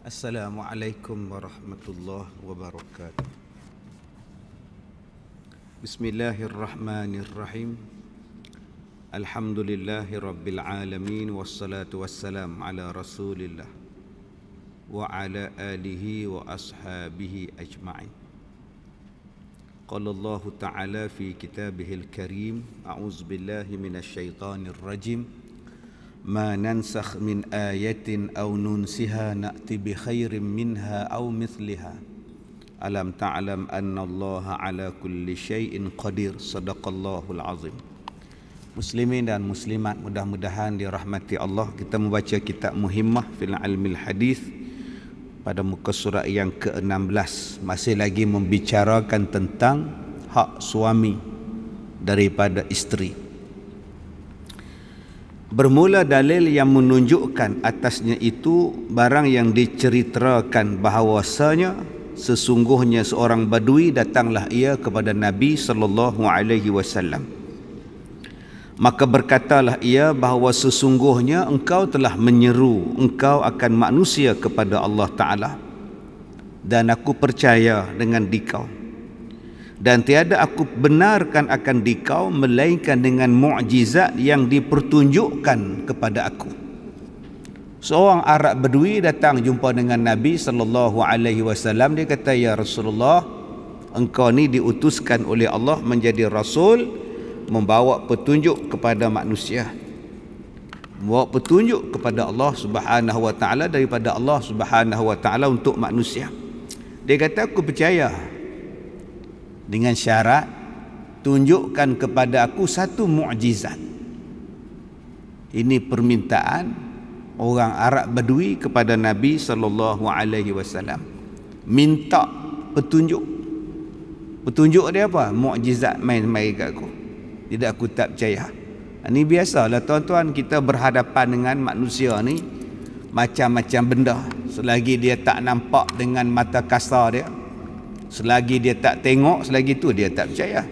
Assalamualaikum warahmatullahi wabarakatuh. Bismillahirrahmanirrahim. Alhamdulillahi rabbil alamin. Wassalatu wassalam ala rasulillah wa ala alihi wa ashabihi ajma'in. Qala Allah ta'ala fi kitabihil karim. A'udzu billahi minasy syaithanir rajim. Ma nansakh min ayatin aw nunsiha na'ti bi khairin minha aw mithliha. Alam ta'lam anna Allah ala kulli syai'in qadir. Sadaqallahul azim. Muslimin dan muslimat, mudah-mudahan dirahmati Allah. Kita membaca kitab Muhimmah fil Ilmil Hadis pada muka surat yang ke-16, masih lagi membicarakan tentang hak suami daripada isteri. Bermula dalil yang menunjukkan atasnya itu barang yang diceritakan bahawasanya sesungguhnya seorang badui datanglah ia kepada Nabi sallallahu alaihi wasallam. Maka berkatalah ia bahawa sesungguhnya engkau telah menyeru engkau akan manusia kepada Allah Ta'ala, dan aku percaya dengan dikau, dan tiada aku benarkan akan dikau melainkan dengan mukjizat yang dipertunjukkan kepada aku. Seorang Arab Badui datang jumpa dengan Nabi sallallahu alaihi wasallam. Dia kata, ya Rasulullah, engkau ni diutuskan oleh Allah menjadi rasul, membawa petunjuk kepada manusia, membawa petunjuk kepada Allah Subhanahu wa taala, daripada Allah Subhanahu wa taala untuk manusia. Dia kata, aku percaya, dengan syarat tunjukkan kepada aku satu mukjizat. Ini permintaan orang Arab Badui kepada Nabi sallallahu alaihi wasallam. Minta petunjuk. Petunjuk dia apa? Mukjizat main-main kat aku. Tidak, aku tak percaya. Ini biasalah tuan-tuan, kita berhadapan dengan manusia ni macam-macam benda. Selagi dia tak nampak dengan mata kasar dia, selagi dia tak tengok, selagi tu dia tak percaya.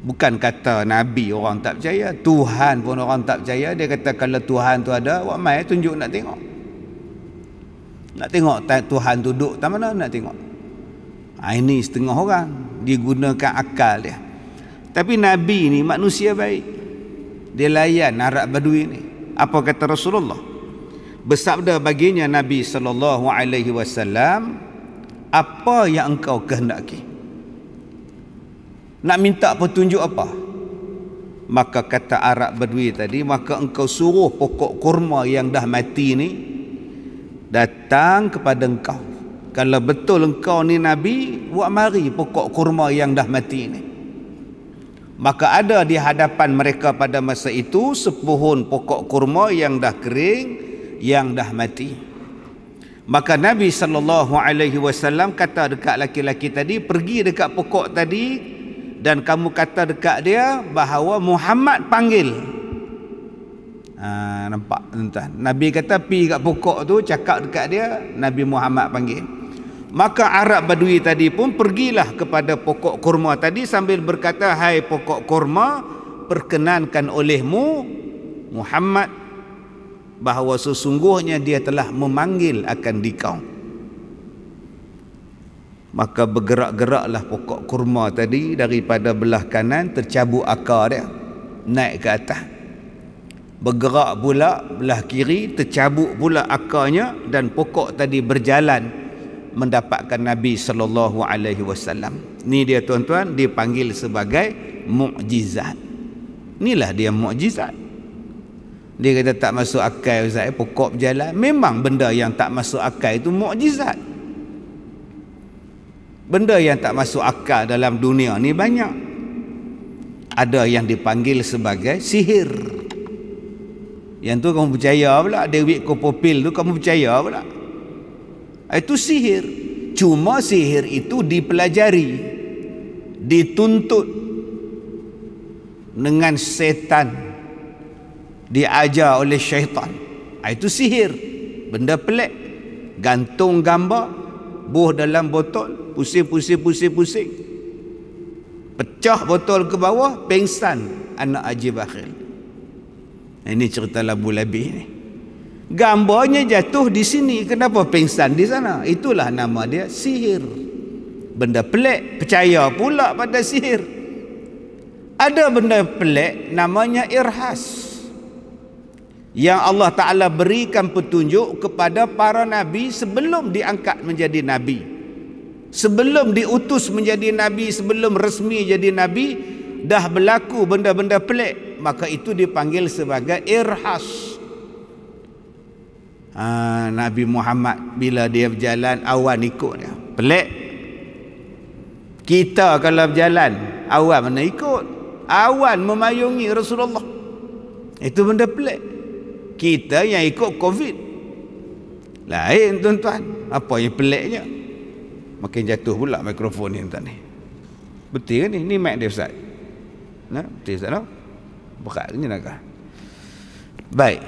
Bukan kata Nabi orang tak percaya, Tuhan pun orang tak percaya. Dia kata kalau Tuhan tu ada, awak mai tunjuk nak tengok. Nak tengok Tuhan tu duduk tak mana, nak tengok. Ini setengah orang digunakan akal dia. Tapi Nabi ni manusia baik. Dia layan Arab Badui ni. Apa kata Rasulullah? Bersabda baginya Nabi sallallahu alaihi wasallam, apa yang engkau kehendaki? Nak minta petunjuk apa? Maka kata Arab Badui tadi, maka engkau suruh pokok kurma yang dah mati ni datang kepada engkau. Kalau betul engkau ni Nabi, buat mari pokok kurma yang dah mati ni. Maka ada di hadapan mereka pada masa itu sepuhun pokok kurma yang dah kering, yang dah mati. Maka Nabi sallallahu alaihi wasallam kata dekat laki-laki tadi, pergi dekat pokok tadi dan kamu kata dekat dia bahawa Muhammad panggil. Nampak tuan-tuan? Nabi kata pergi kat pokok tu, cakap dekat dia Nabi Muhammad panggil. Maka Arab Badui tadi pun pergilah kepada pokok kurma tadi sambil berkata, hai pokok kurma, perkenankan olehmu Muhammad bahawa sesungguhnya dia telah memanggil akan dikau. Maka bergerak-geraklah pokok kurma tadi daripada belah kanan, tercabut akar dia, naik ke atas. Bergerak pula belah kiri, tercabut pula akarnya, dan pokok tadi berjalan mendapatkan Nabi sallallahu alaihi wasallam. Ni dia tuan-tuan, dipanggil sebagai mukjizat. Inilah dia mukjizat. Dia kata tak masuk akal Ustaz, pokok berjalan. Memang benda yang tak masuk akal itu mukjizat. Benda yang tak masuk akal dalam dunia ni banyak. Ada yang dipanggil sebagai sihir. Yang tu kamu percaya pula. Dewi Kopopil tu kamu percaya pula. Itu sihir. Cuma sihir itu dipelajari, dituntut dengan setan, diajar oleh syaitan. Itu sihir. Benda pelik. Gantung gambar, buh dalam botol, pusing. Pecah botol ke bawah, pengsan anak Haji Bakhil. Ini cerita Labu Labih ni. Gambarnya jatuh di sini, kenapa pingsan di sana? Itulah nama dia sihir. Benda pelik, percaya pula pada sihir. Ada benda pelik namanya irhas, yang Allah Ta'ala berikan petunjuk kepada para nabi sebelum diangkat menjadi nabi, sebelum diutus menjadi nabi, sebelum resmi jadi nabi, dah berlaku benda-benda pelik, maka itu dipanggil sebagai irhas. Nabi Muhammad bila dia berjalan, awan ikut dia, pelik. Kita kalau berjalan, awan mana ikut? Awan memayungi Rasulullah, itu benda pelik. Kita yang ikut COVID lain, tuan-tuan. Apa yang peliknya? Makin jatuh pula mikrofon ni, tuan ni. Betul kan ni? Ni mic dia, Ustaz. Nah, betul, Ustaz, no? Berat ni nak. Baik.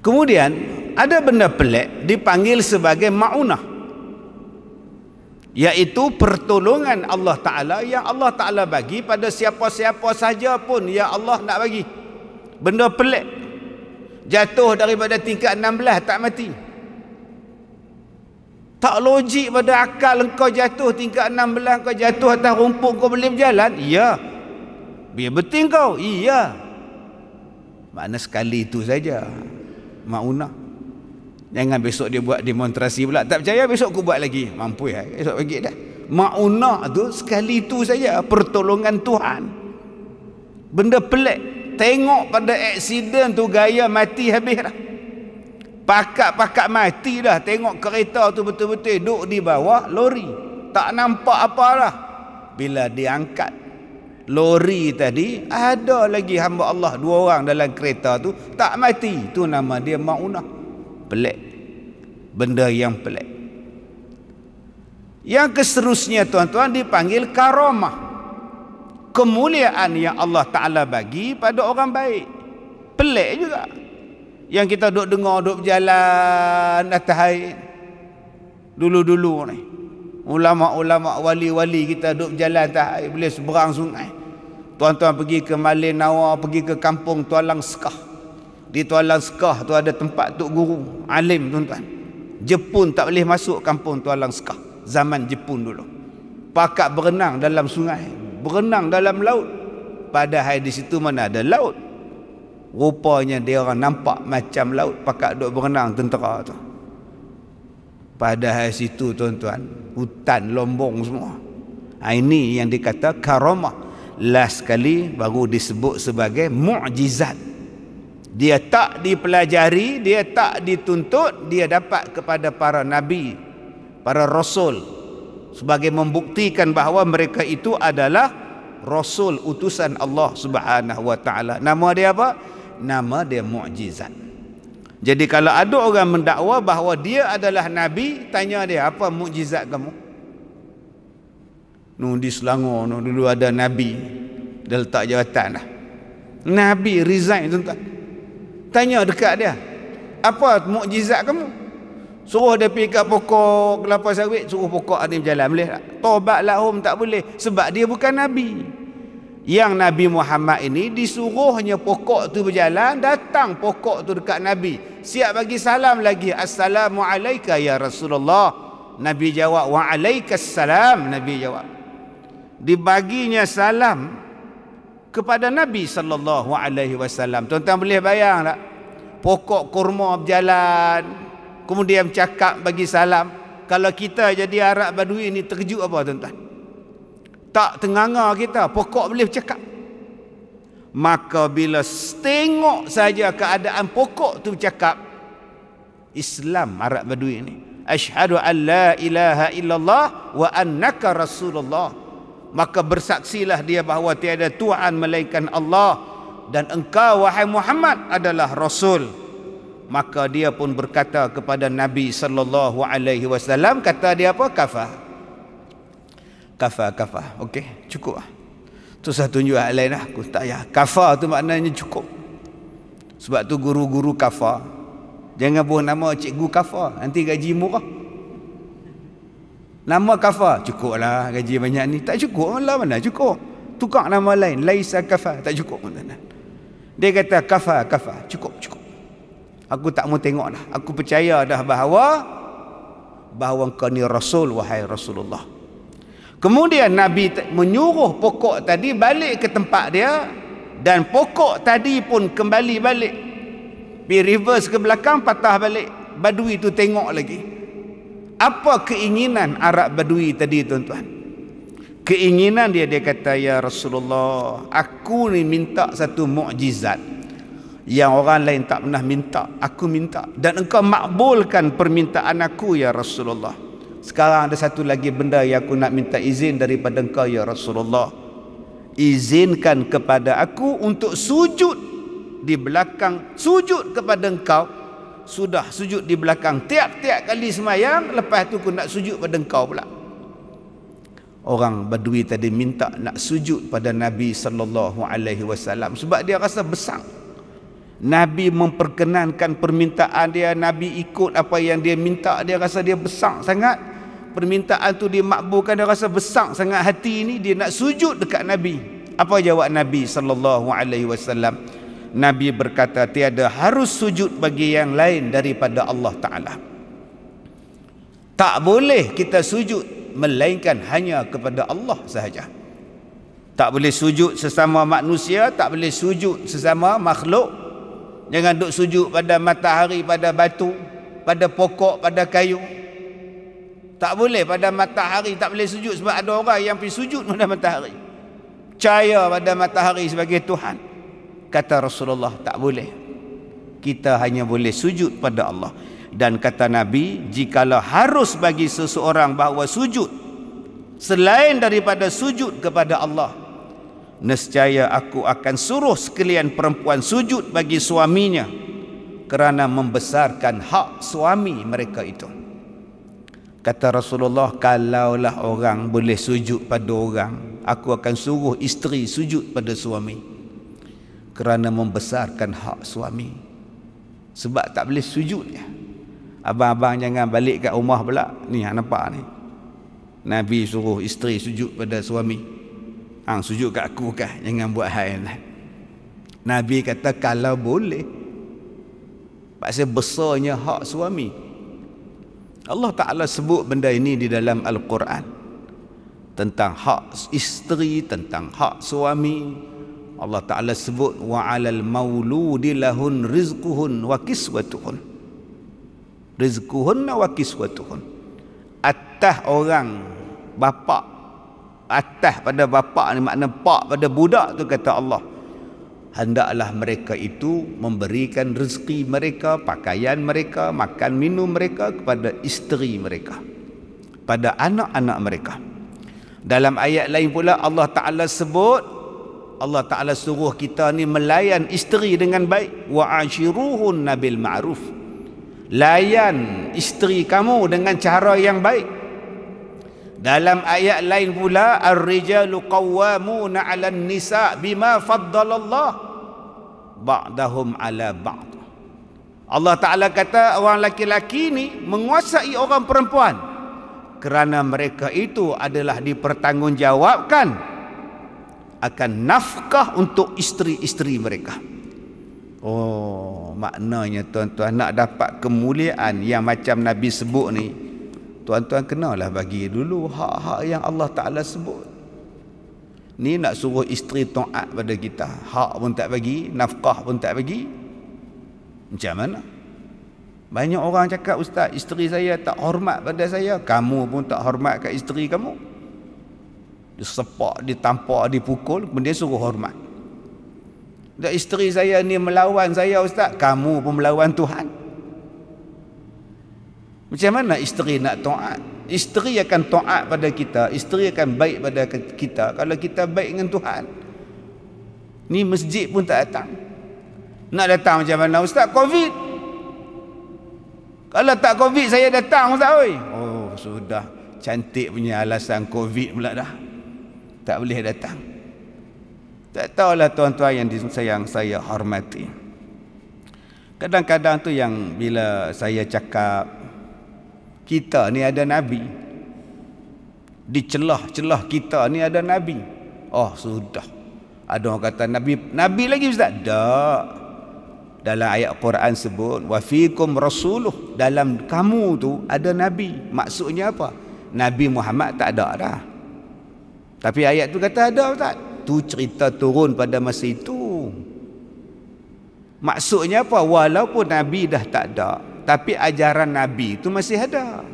Kemudian ada benda pelik dipanggil sebagai ma'unah, iaitu pertolongan Allah Ta'ala yang Allah Ta'ala bagi pada siapa-siapa saja pun yang Allah nak bagi. Benda pelik, jatuh daripada tingkat 16 tak mati. Tak logik pada akal engkau jatuh tingkat 16, kau jatuh atas rumput, kau boleh berjalan? Ya. Biar betul kau? Iya. Makna sekali itu saja ma'unah. Jangan besok dia buat demonstrasi pula, tak percaya besok aku buat lagi. Mampu ya, esok bagi dah. Ma'unah tu sekali itu saja, pertolongan Tuhan. Benda pelik. Tengok pada aksiden tu, gaya mati habis dah. Pakat-pakat mati dah. Tengok kereta tu betul-betul duduk di bawah lori, tak nampak apa dah. Bila diangkat lori tadi, ada lagi hamba Allah 2 orang dalam kereta tu tak mati. Tu nama dia ma'unah. Pelik. Benda yang pelik. Yang keseterusnya, tuan-tuan, dipanggil karamah. Kemuliaan yang Allah Ta'ala bagi pada orang baik. Pelik juga. Yang kita duduk dengar, duduk berjalan atas air dulu-dulu ni, ulama-ulama, wali-wali kita duduk berjalan atas air, boleh seberang sungai. Tuan-tuan pergi ke Malin Nawa, pergi ke kampung Tualang Sekah. Di Tualang Sekah tu ada tempat Tok Guru alim, tuan-tuan. Jepun tak boleh masuk kampung Tualang Sekah zaman Jepun dulu. Pakat berenang dalam sungai, berenang dalam laut. Padahal di situ mana ada laut. Rupanya dia orang nampak macam laut, pakat duk berenang tentera tu. Padahal situ, tuan-tuan, hutan lombong semua. Ini yang dikata karamah. Last sekali baru disebut sebagai mukjizat. Dia tak dipelajari, dia tak dituntut, dia dapat kepada para nabi, para rasul, sebagai membuktikan bahawa mereka itu adalah rasul utusan Allah Subhanahu wa taala. Nama dia apa? Nama dia mukjizat. Jadi kalau ada orang mendakwa bahawa dia adalah nabi, tanya dia, apa mukjizat kamu? Di Selangor dulu ada nabi, dia letak jawatan dah. Nabi resign, tuan-tuan. Tanya dekat dia, apa mukjizat kamu? Suruh dia pergi kat pokok kelapa sawit, suruh pokok ni berjalan, boleh tak? Tobat lahum, tak boleh, sebab dia bukan nabi. Yang Nabi Muhammad ini disuruhnya pokok tu berjalan, datang pokok tu dekat Nabi, siap bagi salam lagi, Assalamualaikum ya Rasulullah. Nabi jawab, Waalaikumsalam. Nabi jawab, dibaginya salam kepada Nabi sallallahu alaihi wasallam. Tuan-tuan boleh bayang tak? Pokok kurma berjalan, kemudian cakap bagi salam. Kalau kita jadi Arab Badui ni terkejut apa, tuan-tuan? Tak tenganga kita, pokok boleh bercakap. Maka bila tengok saja keadaan pokok tu bercakap, Islam Arab Badui ni, asyhadu an la ilaha illallah wa annaka rasulullah. Maka bersaksilah dia bahawa tiada Tuhan melainkan Allah, dan engkau wahai Muhammad adalah rasul. Maka dia pun berkata kepada Nabi sallallahu alaihi wasallam, kata dia apa? Kafa. Okey, cukup lah. Tu saya tunjuk hal lain lah. Aku tak payah. Kafa tu maknanya cukup. Sebab tu guru-guru kafa, jangan buat nama cikgu kafa, nanti gaji murah. Nama kafa, cukup lah gaji banyak ni. Tak cukup lah, mana cukup. Tukar nama lain, laisa kafa, tak cukup. Dia kata kafa, cukup. Aku tak mau tengok dah. Aku percaya dah bahawa engkau ni Rasul, wahai Rasulullah. Kemudian Nabi menyuruh pokok tadi balik ke tempat dia, dan pokok tadi pun kembali balik. Pergi reverse ke belakang, patah balik. Badui tu tengok lagi. Apa keinginan Arab Badui tadi, tuan-tuan? Keinginan dia kata, ya Rasulullah, aku ni minta satu mukjizat yang orang lain tak pernah minta. Aku minta, dan engkau makbulkan permintaan aku, ya Rasulullah. Sekarang ada satu lagi benda yang aku nak minta izin daripada engkau, ya Rasulullah. Izinkan kepada aku untuk sujud di belakang, sujud kepada engkau. Sudah sujud di belakang tiap-tiap kali semayang, lepas tu aku nak sujud pada engkau pula. Orang Badui tadi minta nak sujud pada Nabi SAW sebab dia rasa besar. Nabi memperkenankan permintaan dia, Nabi ikut apa yang dia minta. Dia rasa dia besar sangat, permintaan tu dia makbulkan. Dia rasa besar sangat hati ni, dia nak sujud dekat Nabi. Apa jawab Nabi SAW? Nabi berkata, tiada harus sujud bagi yang lain daripada Allah Ta'ala. Tak boleh kita sujud melainkan hanya kepada Allah sahaja. Tak boleh sujud sesama manusia, tak boleh sujud sesama makhluk. Jangan duk sujud pada matahari, pada batu, pada pokok, pada kayu. Tak boleh pada matahari, tak boleh sujud sebab ada orang yang pergi sujud pada matahari, percaya pada matahari sebagai Tuhan. Kata Rasulullah, tak boleh. Kita hanya boleh sujud pada Allah. Dan kata Nabi, jikalau harus bagi seseorang bahawa sujud selain daripada sujud kepada Allah, nescaya aku akan suruh sekalian perempuan sujud bagi suaminya kerana membesarkan hak suami mereka itu. Kata Rasulullah, kalaulah orang boleh sujud pada orang, aku akan suruh isteri sujud pada suami kerana membesarkan hak suami. Sebab tak boleh sujud ya. Abang-abang jangan balik kat rumah pula. Ni nampak ni, Nabi suruh isteri sujud pada suami. Hang sujud kat aku kah? Jangan buat hal lah. Nabi kata kalau boleh. Pasal besarnya hak suami. Allah Ta'ala sebut benda ini di dalam Al-Quran, tentang hak isteri, tentang hak suami. Allah Ta'ala sebut, wa 'alal mauludi lahun rizquhun wa kiswatuhun. Rizquhunna wa kiswatuhun. Atas orang bapa, atas pada bapa ni makna pak pada budak tu, kata Allah, hendaklah mereka itu memberikan rezeki mereka, pakaian mereka, makan minum mereka kepada isteri mereka, pada anak-anak mereka. Dalam ayat lain pula Allah Ta'ala sebut, Allah Ta'ala suruh kita ni melayan isteri dengan baik. Wa ashiruhunna bil ma'ruf. Layan isteri kamu dengan cara yang baik. Dalam ayat lain pula, ar-rijalu qawwamuna 'alan nisa bima faddalallah ba'dahum 'ala ba'd. Allah Ta'ala kata orang laki-laki ni menguasai orang perempuan kerana mereka itu adalah dipertanggungjawabkan akan nafkah untuk isteri-isteri mereka. Oh, maknanya tuan-tuan nak dapat kemuliaan yang macam Nabi sebut ni, tuan-tuan kenalah bagi dulu hak-hak yang Allah Ta'ala sebut. Ni nak suruh isteri taat pada kita, hak pun tak bagi, nafkah pun tak bagi. Macam mana? Banyak orang cakap, ustaz, isteri saya tak hormat pada saya. Kamu pun tak hormat kat isteri kamu. Disepak, ditampar, dipukul, kemudian suruh hormat. Dan isteri saya ni melawan saya, ustaz. Kamu pun melawan Tuhan. Macam mana isteri nak taat? Isteri akan taat pada kita, isteri akan baik pada kita kalau kita baik dengan Tuhan. Ni masjid pun tak datang. Nak datang macam mana, ustaz? Covid. Kalau tak Covid saya datang, ustaz. Oi. Oh, sudah. Cantik punya alasan Covid pula dah. Tak boleh datang. Tak tahulah tuan-tuan yang disayang saya hormati. Kadang-kadang tu yang bila saya cakap kita ni ada Nabi, di celah-celah kita ni ada Nabi, oh sudah. Ada orang kata Nabi lagi, ustaz? Tak. Dalam ayat Quran sebut wa fikum rasuluh, dalam kamu tu ada nabi. Maksudnya apa? Nabi Muhammad tak ada dah. Tapi ayat tu kata ada tak? Tu cerita turun pada masa itu. Maksudnya apa? Walaupun nabi dah tak ada, tapi ajaran nabi tu masih ada.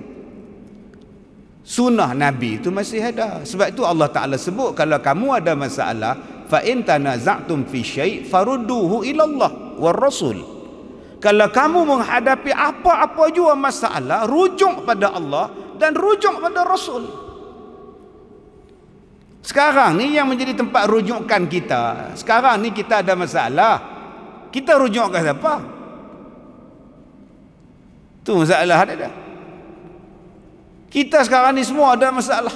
Sunnah nabi tu masih ada. Sebab itu Allah Taala sebut kalau kamu ada masalah, fa in tanaza'tum fi syai' farudduhu ila Allah war rasul. Kalau kamu menghadapi apa-apa jua masalah, rujuk pada Allah dan rujuk pada Rasul. Sekarang ni yang menjadi tempat rujukan kita. Sekarang ni kita ada masalah, kita rujuk ke siapa? Tu masalah ada. Kita sekarang ni semua ada masalah.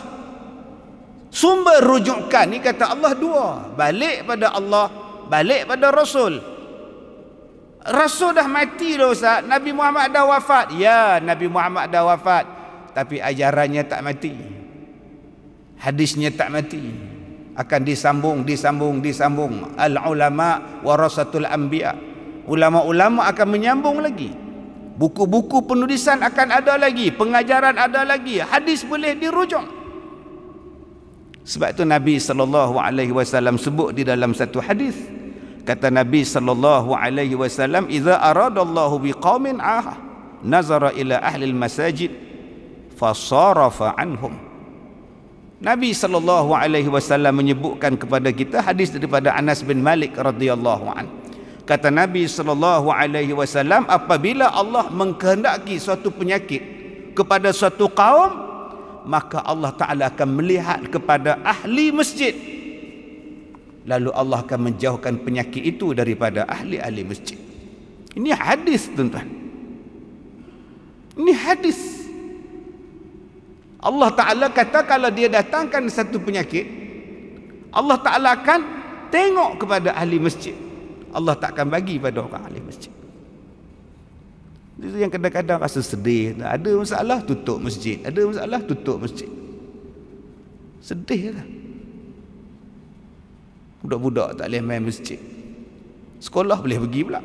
Sumber rujukan ni kata Allah dua. Balik pada Allah, balik pada Rasul. Rasul dah mati dah Ustaz. Nabi Muhammad dah wafat. Ya, Nabi Muhammad dah wafat. Tapi ajarannya tak mati. Hadisnya tak mati. Akan disambung. Al-ulama warasatul anbiya. Ulama-ulama akan menyambung lagi. Buku-buku penulisan akan ada lagi. Pengajaran ada lagi. Hadis boleh dirujuk. Sebab itu Nabi SAW sebut di dalam satu hadis. Kata Nabi SAW, "Idza aradallahu biqaumin nazara ila ahli al-masajid fasarafa anhum." Nabi SAW menyebutkan kepada kita hadis daripada Anas bin Malik radhiyallahu an. Kata Nabi SAW, apabila Allah mengkehendaki suatu penyakit kepada suatu kaum, maka Allah Ta'ala akan melihat kepada ahli masjid, lalu Allah akan menjauhkan penyakit itu daripada ahli-ahli masjid. Ini hadis tuan-tuan. Ini hadis. Allah Ta'ala kata kalau dia datangkan satu penyakit, Allah Ta'ala akan tengok kepada ahli masjid. Allah tak akan bagi pada orang ahli masjid. Itu yang kadang-kadang rasa sedih. Ada masalah, tutup masjid. Ada masalah, tutup masjid. Sedih lah. Budak-budak tak boleh main masjid. Sekolah boleh pergi pula.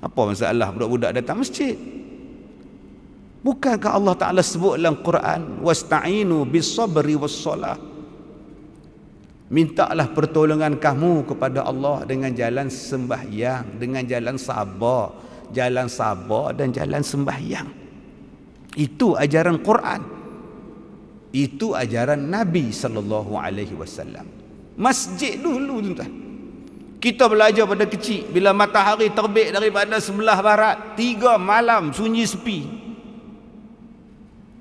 Apa masalah budak-budak datang masjid? Bukankah Allah Ta'ala sebut dalam Quran, wasta'inu bis-sabri was-salah. Mintalah pertolongan kamu kepada Allah dengan jalan sembahyang, dengan jalan sabar dan jalan sembahyang. Itu ajaran Quran. Itu ajaran Nabi SAW. Masjid dulu tuan-tuan. Kita belajar pada kecil, bila matahari terbit daripada sebelah barat, 3 malam sunyi sepi.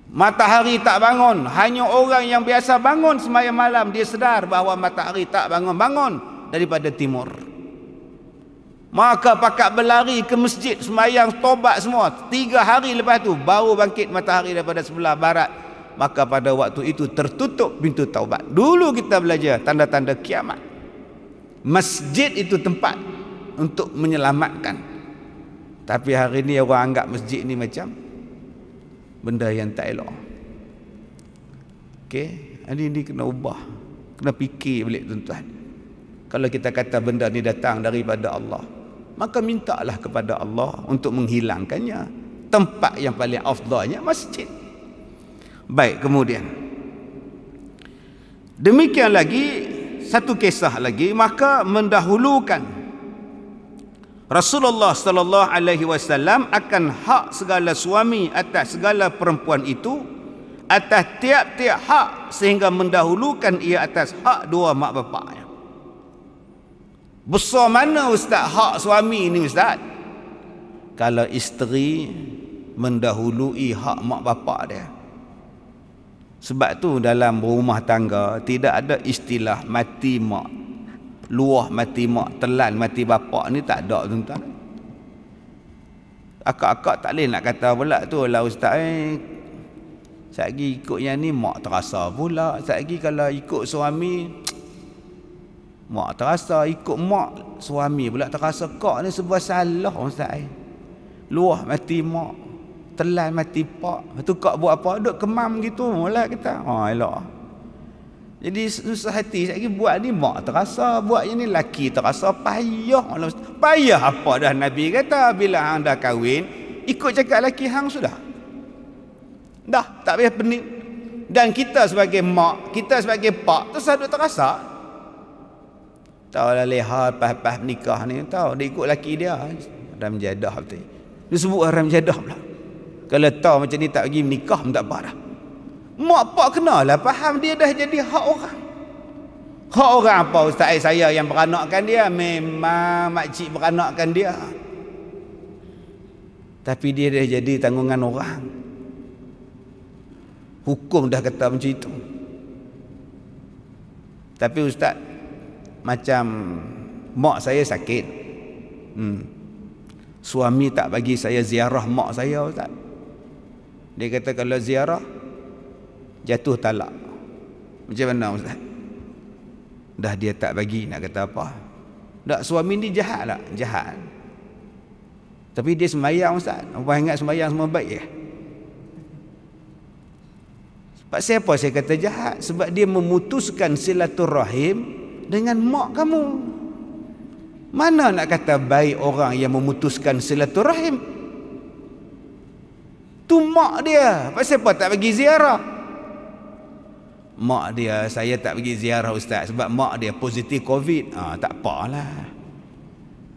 Matahari tak bangun, hanya orang yang biasa bangun sembahyang malam, dia sedar bahawa matahari tak bangun-bangun daripada timur. Maka pakat berlari ke masjid sembahyang tobat semua. 3 hari lepas tu baru bangkit matahari daripada sebelah barat. Maka pada waktu itu tertutup pintu taubat. Dulu kita belajar tanda-tanda kiamat. Masjid itu tempat untuk menyelamatkan. Tapi hari ni orang anggap masjid ni macam benda yang tak elok. Okey, ini kena ubah. Kena fikir balik tuan-tuan. Kalau kita kata benda ni datang daripada Allah, maka mintalah kepada Allah untuk menghilangkannya. Tempat yang paling afdalnya masjid. Baik, kemudian demikian lagi satu kisah lagi, maka mendahulukan Rasulullah sallallahu alaihi wasallam akan hak segala suami atas segala perempuan itu, atas tiap-tiap hak, sehingga mendahulukan ia atas hak dua mak bapaknya. Besar mana ustaz hak suami ni ustaz? Kalau isteri mendahului hak mak bapak dia. Sebab tu dalam rumah tangga tidak ada istilah mati mak, luah mati mak, telan mati bapak ni tak ada tuan-tuan. Akak-akak tak boleh nak kata pula tu lah ustaz, satgi ikut yang ni mak terasa pula, satgi kalau ikut suami mak terasa, ikut mak suami pula terasa. Kak ni sebuah salah ustaz. Luah mati mak, telan mati pak. Lepas tu kak buat apa? Duk kemam gitu lah kita. Elok. Jadi susah hati. Saya buat ni mak terasa, buat ini laki terasa payah. Payah apa dah Nabi kata, bila hang dah kahwin, ikut cakap laki hang sudah. Dah, tak payah pening. Dan kita sebagai mak, kita sebagai pak, tu selalu terasa. Tahu lah leha pas nikah ni, tahu dia ikut laki dia. Haram jadah betul. Dia sebut haram jadah pula. Kalau tahu macam ni tak pergi menikah pun tak apa dah. Mak pak kenalah faham dia dah jadi hak orang. Hak orang apa ustaz saya yang beranakkan dia? Memang makcik beranakkan dia. Tapi dia dah jadi tanggungan orang. Hukum dah kata macam itu. Tapi ustaz, macam mak saya sakit. Suami tak bagi saya ziarah mak saya ustaz. Dia kata kalau ziarah jatuh talak. Macam mana ustaz? Dah dia tak bagi, nak kata apa? Tak, suami ni jahat tak? Jahat. Tapi dia sembahyang ustaz. Apa ingat sembahyang semua baik ya? Sebab siapa saya kata jahat? Sebab dia memutuskan silaturahim dengan mak kamu. Mana nak kata baik orang yang memutuskan silaturahim? Tu mak dia. Pasal apa tak bagi ziarah? Mak dia, saya tak pergi ziarah ustaz sebab mak dia positif COVID. Tak apalah.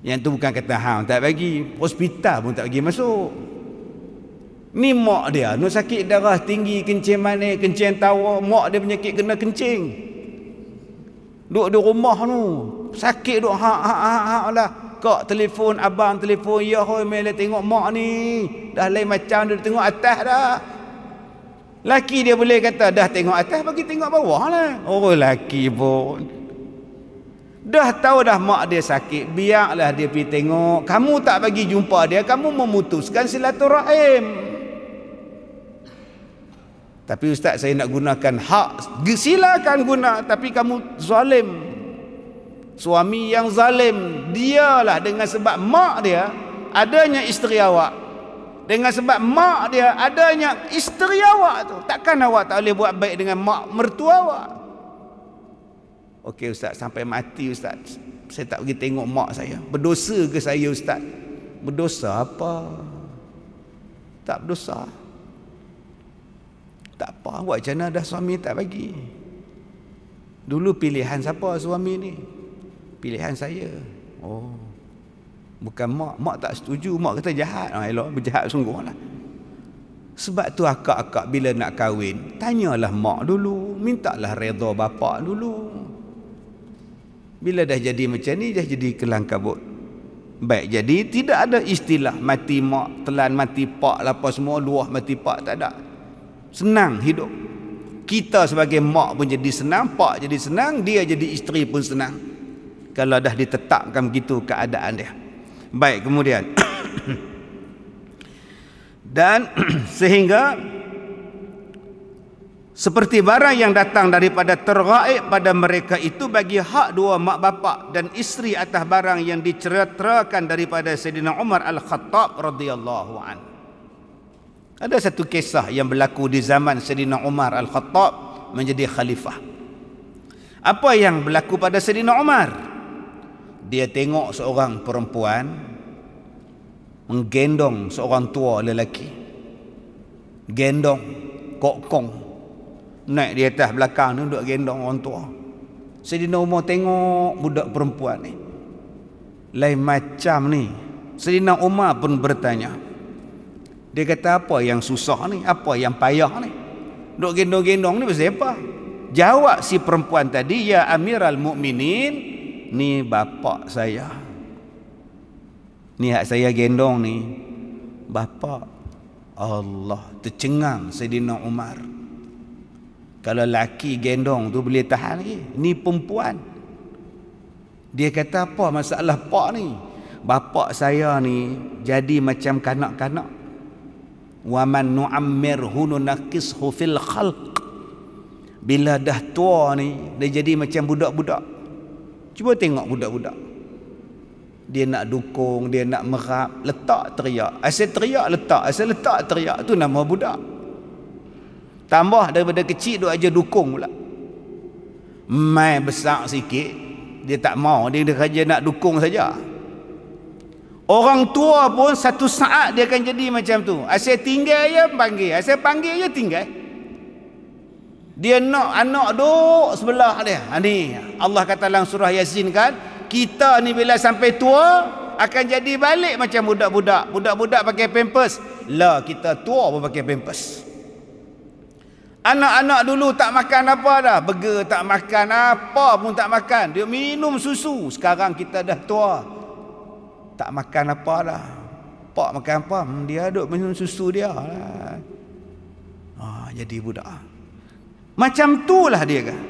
Yang tu bukan kata hang tak bagi, hospital pun tak bagi masuk. Ni mak dia, nu sakit darah tinggi, kencing manis, kencing tawa, mak dia penyakit kena kencing. Duduk di rumah tu, sakit duk hak lah. Kak telefon, abang telefon, ya hoi mele tengok mak ni. Dah lain macam dia tengok atas dah. Laki dia boleh kata dah tengok atas bagi tengok bawah lah. Oh laki pun dah tahu dah mak dia sakit, biarlah dia pergi tengok. Kamu tak bagi jumpa dia, kamu memutuskan silaturahim. Tapi ustaz saya nak gunakan hak, silakan guna, tapi kamu zalim. Suami yang zalim, dialah dengan sebab mak dia adanya isteri awak. Dengan sebab mak dia adanya isteri awak tu. Takkan awak tak boleh buat baik dengan mak mertua awak? Okey ustaz, sampai mati ustaz saya tak pergi tengok mak saya. Berdosa ke saya ustaz? Berdosa apa? Tak berdosa. Tak apa, buat macam mana dah suami tak bagi. Dulu pilihan siapa suami ni? Pilihan saya. Oh, bukan mak. Mak tak setuju. Mak kata jahat. Elok, berjahat sungguh lah. Sebab tu akak-akak bila nak kahwin, tanyalah mak dulu. Mintalah redha bapak dulu. Bila dah jadi macam ni, dah jadi kelang kabut. Baik, jadi tidak ada istilah mati mak, telan mati pak, apa semua, luah mati pak, tak ada. Senang hidup. Kita sebagai mak pun jadi senang, pak jadi senang, dia jadi isteri pun senang. Kalau dah ditetapkan begitu keadaan dia. Baik, kemudian dan sehingga seperti barang yang datang daripada tergaib pada mereka itu bagi hak dua mak bapak dan isteri atas barang yang diceritakan daripada Sayyidina Umar Al-Khattab radhiyallahu an. Ada satu kisah yang berlaku di zaman Sayyidina Umar Al-Khattab menjadi khalifah. Apa yang berlaku pada Sayyidina Umar? Dia tengok seorang perempuan menggendong seorang tua lelaki. Gendong, kokong. Naik di atas belakang ni duduk gendong orang tua. Sayyidina Umar tengok budak perempuan ni. Lain macam ni. Sayyidina Umar pun bertanya. Dia kata apa yang susah ni? Apa yang payah ni? Duduk gendong-gendong ni pasal apa? Jawab si perempuan tadi, ya Amiral Mukminin, ni bapak saya. Ni hak saya gendong ni. Bapak. Allah, tercengang Sayyidina Umar. Kalau laki gendong tu boleh tahan lagi. Ni perempuan. Dia kata apa masalah pak ni? Bapak saya ni jadi macam kanak-kanak. Wa man nu'ammirhu nunaqishu fil khalq. Bila dah tua ni, dia jadi macam budak-budak. Cuba tengok budak-budak. Dia nak dukung, dia nak merap, letak teriak. Asal teriak letak, asal letak teriak, tu nama budak. Tambah daripada kecil duk aja dukung pula. Mai besar sikit, dia tak mau, dia kerja nak dukung saja. Orang tua pun satu saat dia akan jadi macam tu. Asyik tinggal je panggil, asyik panggil je tinggal. Dia nak anak duduk sebelah dia. Ni Allah kata dalam surah Yasin kan, kita ni bila sampai tua akan jadi balik macam budak-budak. Budak-budak pakai pampers, lah kita tua pun pakai pampers. Anak-anak dulu tak makan apa dah, burger tak makan, apa pun tak makan, dia minum susu. Sekarang kita dah tua, tak makan apa dah. Pak makan apa? Dia duduk minum susu dia lah. Jadi budak. Macam tu lah dia kan.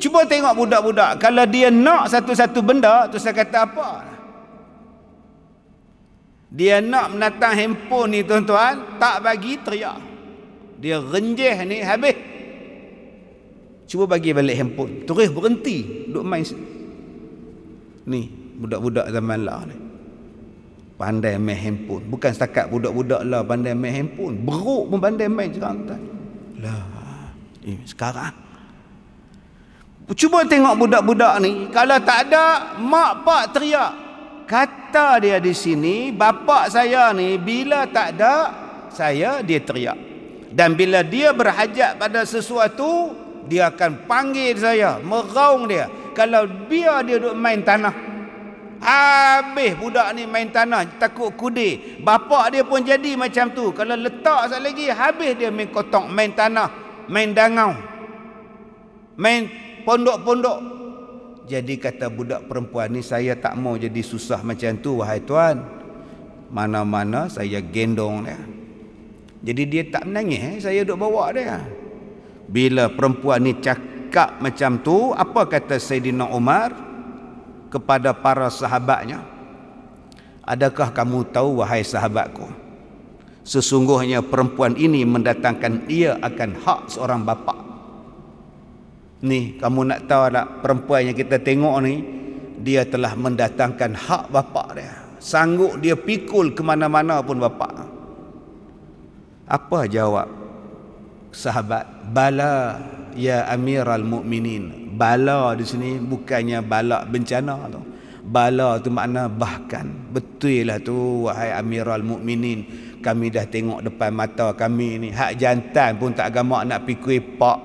Cuba tengok budak-budak, kalau dia nak satu-satu benda, tu saya kata apa? Dia nak menatang handphone ni tuan-tuan, tak bagi teriak. Dia renjeh ni habis. Cuba bagi balik handphone, terus berhenti duk main. Ni budak-budak zaman lah ni pandai main handphone. Bukan setakat budak-budak lah pandai main handphone, beruk pun pandai main sekarang tuan. Lah sekarang cuba tengok budak-budak ni, kalau tak ada mak pak teriak. Kata dia di sini, bapak saya ni bila tak ada saya, dia teriak. Dan bila dia berhajat pada sesuatu, dia akan panggil saya, meraung dia. Kalau biar dia duduk main tanah, habis budak ni main tanah, takut kudir. Bapak dia pun jadi macam tu. Kalau letak sekali lagi, habis dia main kotak, main tanah, main dangau, main pondok-pondok. Jadi kata budak perempuan ni, saya tak mau jadi susah macam tu wahai tuan. Mana-mana saya gendong dia. Jadi dia tak menangis, saya duk bawa dia. Bila perempuan ni cakap macam tu, apa kata Sayyidina Umar kepada para sahabatnya? Adakah kamu tahu wahai sahabatku, sesungguhnya perempuan ini mendatangkan ia akan hak seorang bapa. Ni kamu nak tahu tak, perempuan yang kita tengok ni, dia telah mendatangkan hak bapa dia. Sanggup dia pikul ke mana-mana pun bapa. Apa jawab sahabat? Bala ya Amiral Mukminin. Bala di sini bukannya bala bencana tu. Bala tu makna bahkan. Betul lah tu wahai Amiral Mukminin. Kami dah tengok depan mata kami ni. Hak jantan pun tak gamak nak pikui pak,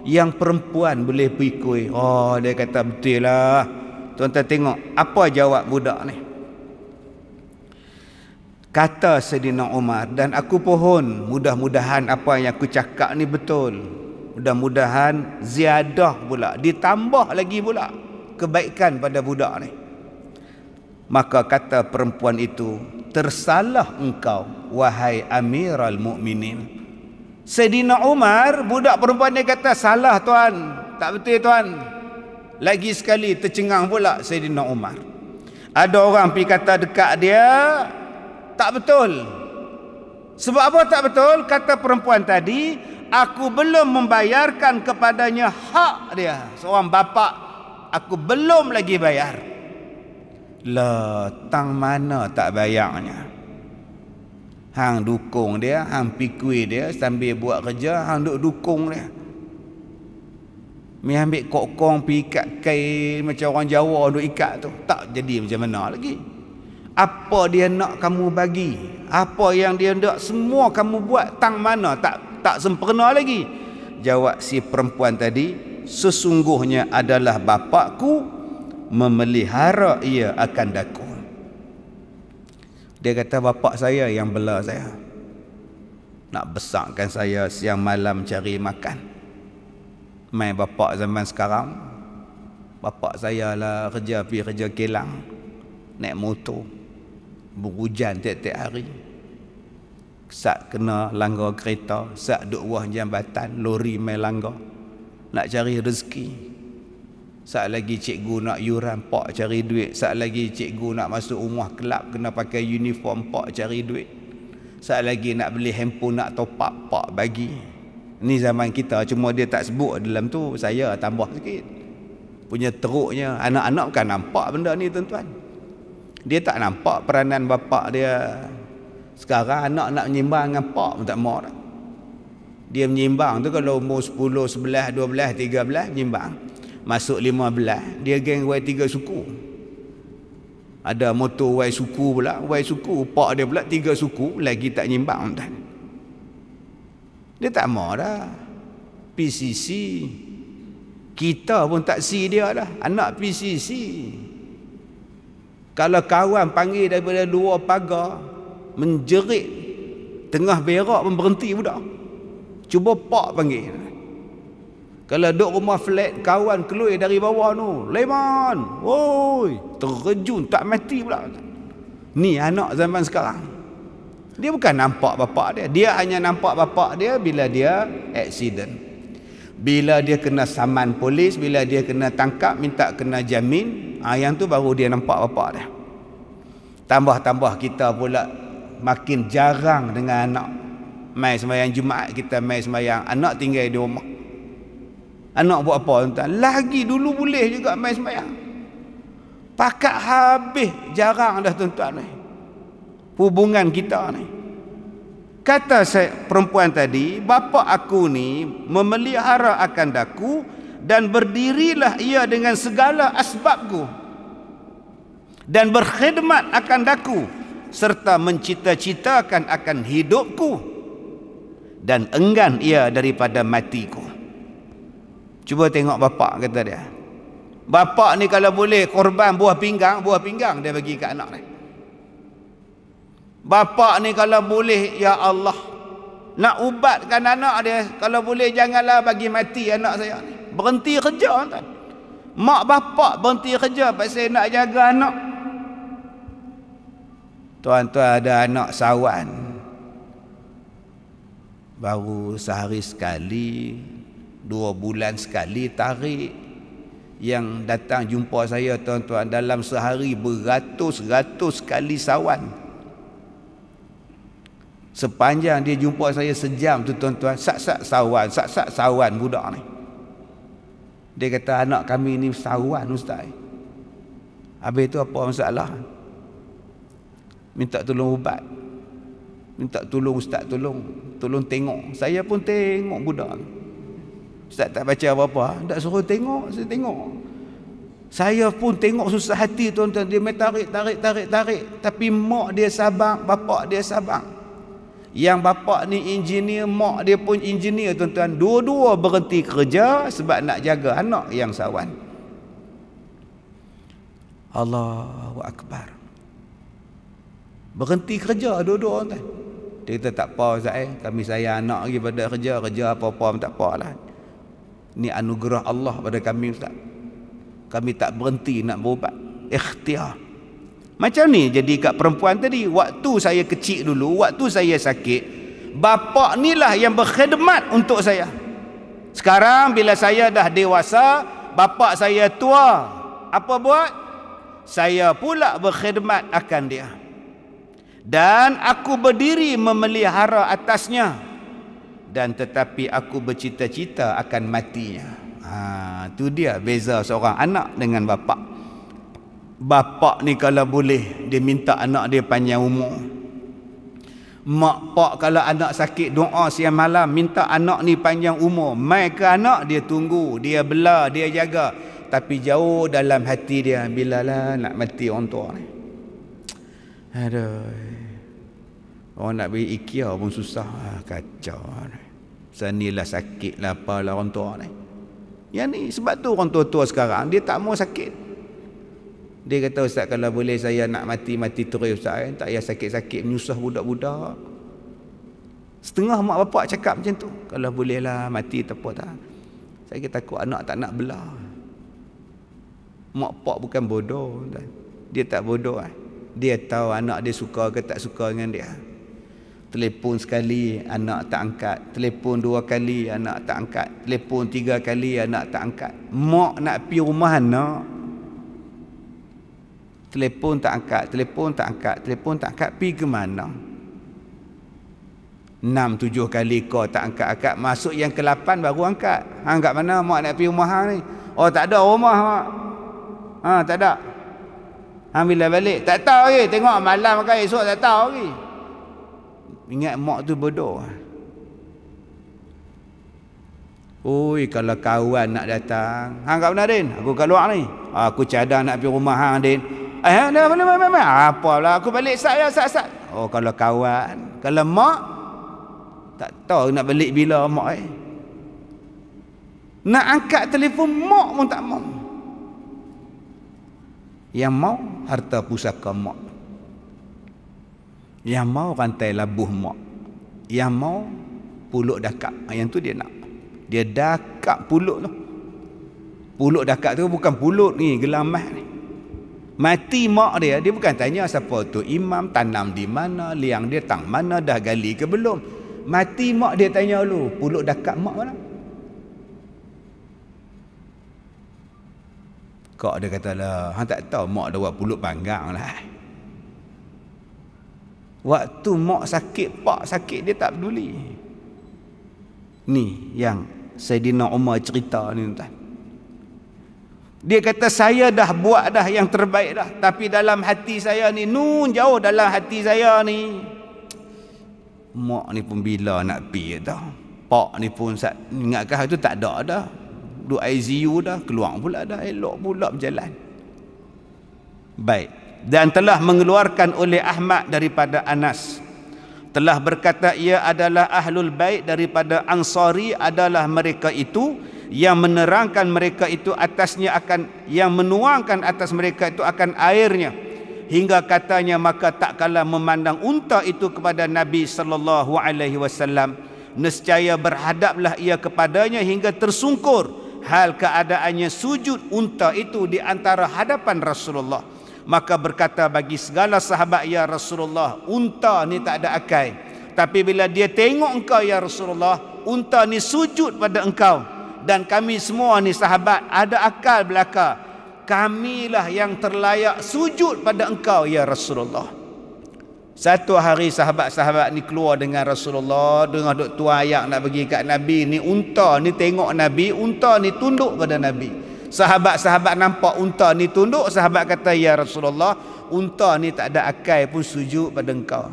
yang perempuan boleh pikui. Oh, dia kata betul lah. Tuan-tuan tengok apa jawab budak ni. Kata Sayyidina Umar, dan aku pohon mudah-mudahan apa yang aku cakap ni betul. Mudah-mudahan ziyadah pula, ditambah lagi pula kebaikan pada budak ni. Maka kata perempuan itu, tersalah engkau wahai Amiral Mukminin. Sayyidina Umar, budak perempuan ni kata, salah tuan, tak betul tuan. Lagi sekali tercengang pula Sayyidina Umar. Ada orang pergi kata dekat dia, tak betul. Sebab apa tak betul? Kata perempuan tadi, aku belum membayarkan kepadanya hak dia. Seorang bapa, aku belum lagi bayar. Lah, tang mana tak bayarnya? Hang dukung dia, hang pikui dia sambil buat kerja, hang duk dukung dia. Mi ambil kokong pi ikat kain macam orang Jawa duk ikat tu, tak jadi macam mana lagi. Apa dia nak kamu bagi, apa yang dia nak semua kamu buat, tang mana tak sempurna lagi. Jawab si perempuan tadi, sesungguhnya adalah bapakku memelihara ia akan daku. Dia kata bapak saya yang bela saya, nak besarkan saya siang malam cari makan. Mai bapak zaman sekarang, bapak saya lah pergi kerja kilang, naik motor, berhujan tiap-tiap hari. Sat kena langgar kereta, sat duk wah jambatan, lori mai langgar, nak cari rezeki. Sat lagi cikgu nak yuran, pak cari duit. Sat lagi cikgu nak masuk rumah kelab, kena pakai uniform, pak cari duit. Sat lagi nak beli handphone, nak top up, pak bagi. Ni zaman kita, cuma dia tak sebut dalam tu, saya tambah sikit. Punya teruknya, anak-anak bukan nampak benda ni tuan-tuan. Dia tak nampak peranan bapak dia. Sekarang anak nak menyimbang dengan pak pun tak mau dah. Dia menyimbang tu kalau umur 10, 11, 12, 13 menyimbang. Masuk 15, dia geng Y3 suku. Ada motor Y suku pula, Y suku, pak dia pula 3 suku, lagi tak nyimbang tuan. Dia tak mau dah. PCC. Kita pun tak si dia dah, anak PCC. Kalau kawan panggil daripada luar pagar, menjerit tengah berak pun berhenti budak. Cuba pak panggil. Kalau duduk rumah flat, kawan keluar dari bawah tu, Leman, woi, terjun tak mati pula. Ni anak zaman sekarang. Dia bukan nampak bapak dia, dia hanya nampak bapak dia bila dia accident. Bila dia kena saman polis, bila dia kena tangkap, minta kena jamin, yang tu baru dia nampak bapak dia. Tambah-tambah kita pula makin jarang dengan anak. Mai sembahyang Jumaat, kita mai sembahyang, anak tinggal di rumah. Anak buat apa tuan? Lagi dulu boleh juga mai sembahyang. Pakat habis jarang dah tuan-tuan ni. Hubungan kita ni. Kata saya perempuan tadi, bapa aku ni memelihara akan daku dan berdirilah ia dengan segala asbabku dan berkhidmat akan daku serta mencita-citakan akan hidupku dan enggan ia daripada matiku. Cuba tengok bapa, kata dia. Bapa ni kalau boleh korban buah pinggang dia bagi kat anak ni. Bapa ni kalau boleh, ya Allah, nak ubatkan anak dia, kalau boleh janganlah bagi mati anak saya ni. Berhenti kerja tuan. Mak bapak berhenti kerja pasal nak jaga anak. Tuan-tuan ada anak sawan, baru sehari sekali, 2 bulan sekali tarik. Yang datang jumpa saya tuan-tuan, dalam sehari beratus-ratus kali sawan. Sepanjang dia jumpa saya sejam tu tuan-tuan, sak-sak sawan budak ni. Dia kata anak kami ni sawan ustaz. Habis tu apa masalah? Minta tolong ubat. Minta tolong ustaz, tolong tengok. Saya pun tengok budak ni. Ustaz tak baca apa-apa, tak suruh tengok, saya tengok. Saya pun tengok susah hati tuan-tuan, dia main tarik. Tapi mak dia sabang, bapak dia sabang. Yang bapak ni engineer, mak dia pun engineer tuan-tuan. Dua-dua berhenti kerja sebab nak jaga anak yang sawan. Allahu Akbar. Berhenti kerja dua-dua tuan. Dia kata tak apa Ustaz, kami sayang anak lagi pada kerja apa-apa pun tak apalah. Ni anugerah Allah pada kami Ustaz. Kami tak berhenti nak berubat. Ikhtiar. Macam ni jadi kat perempuan tadi. Waktu saya kecil dulu, waktu saya sakit, bapak ni lah yang berkhidmat untuk saya. Sekarang bila saya dah dewasa, bapak saya tua, apa buat? Saya pula berkhidmat akan dia. Dan aku berdiri memelihara atasnya. Dan tetapi aku bercita-cita akan matinya. Tu dia beza seorang anak dengan bapak. Bapak ni kalau boleh, dia minta anak dia panjang umur. Mak pak kalau anak sakit, doa siang malam, minta anak ni panjang umur. Mai ke anak, dia tunggu, dia bela, dia jaga. Tapi jauh dalam hati dia, bilalah nak mati orang tua ni. Aduh. Orang nak beri ikhya pun susah. Kacau. Sanilah sakit lah apalah orang tua ni. Yang ni sebab tu orang tua-tua sekarang dia tak mau sakit. Dia kata ustaz kalau boleh saya nak mati terus ustaz, tak payah sakit-sakit menyusah budak-budak. Setengah mak bapak cakap macam tu. Kalau bolehlah mati tak apa tak. Saya takut anak tak nak belah. Mak pak bukan bodoh. Dia tak bodoh. Dia tahu anak dia suka ke tak suka dengan dia. Telefon sekali anak tak angkat, telefon 2 kali anak tak angkat, telefon 3 kali anak tak angkat. Mak nak pergi rumah anak, telefon tak angkat, telefon tak angkat, pergi ke mana? 6-7 kali kau tak angkat. Masuk yang ke-8 baru angkat. Angkat mana mak nak pergi rumah ni? Oh tak ada rumah mak. Tak ada. Bila balik tak tahu lagi, tengok malam ke esok tak tahu lagi. Ingat mak tu bodoh. Oi, kalau kawan nak datang, hang kat mana Din? Aku kat luar ni. Aku cadang nak pergi rumah hang Din. Apalah, aku balik sat. Oh, kalau kawan. Kalau mak, tak tahu nak balik bila mak Nak angkat telefon mak pun tak mau. Yang mau harta pusaka mak. Yang mau rantai labuh mak. Yang mau puluk dakap. Yang tu dia nak. Dia dakap puluk tu. Puluk dakap tu bukan puluk ni, gelamah ni. Mati mak dia bukan tanya siapa tu imam, tanam di mana, liang dia tang mana, dah gali ke belum. Mati mak dia tanya dulu, puluk dakap mak mana? Kak dia kata lah, hang tak tahu mak dia buat puluk panggang lah. Waktu mak sakit, pak sakit, dia tak peduli. Ni yang Saidina Umar cerita ni tuan. Dia kata saya dah buat dah yang terbaik dah, tapi dalam hati saya ni, jauh dalam hati saya ni, mak ni pun bila nak pergi dah. Pak ni pun ingatkan itu tak ada dah. Duduk ICU dah, keluar pula dah, elok pula berjalan. Baik. Dan telah mengeluarkan oleh Ahmad daripada Anas, telah berkata ia adalah ahlul bait daripada Ansari adalah mereka itu yang menerangkan mereka itu atasnya akan, yang menuangkan atas mereka itu akan airnya, hingga katanya maka tak kala memandang unta itu kepada Nabi sallallahu alaihi wasallam, nescaya berhadaplah ia kepadanya hingga tersungkur, hal keadaannya sujud unta itu di antara hadapan Rasulullah. Maka berkata bagi segala sahabat, ya Rasulullah, unta ni tak ada akai, tapi bila dia tengok engkau ya Rasulullah, unta ni sujud pada engkau, dan kami semua ni sahabat ada akal belaka, kamilah yang terlayak sujud pada engkau ya Rasulullah. Satu hari sahabat-sahabat ni keluar dengan Rasulullah, dengar duk tuayak nak bagi kat Nabi ni, unta ni tengok Nabi, unta ni tunduk pada Nabi. Sahabat-sahabat nampak unta ni tunduk, sahabat kata, ya Rasulullah, unta ni tak ada akai pun sujud pada engkau.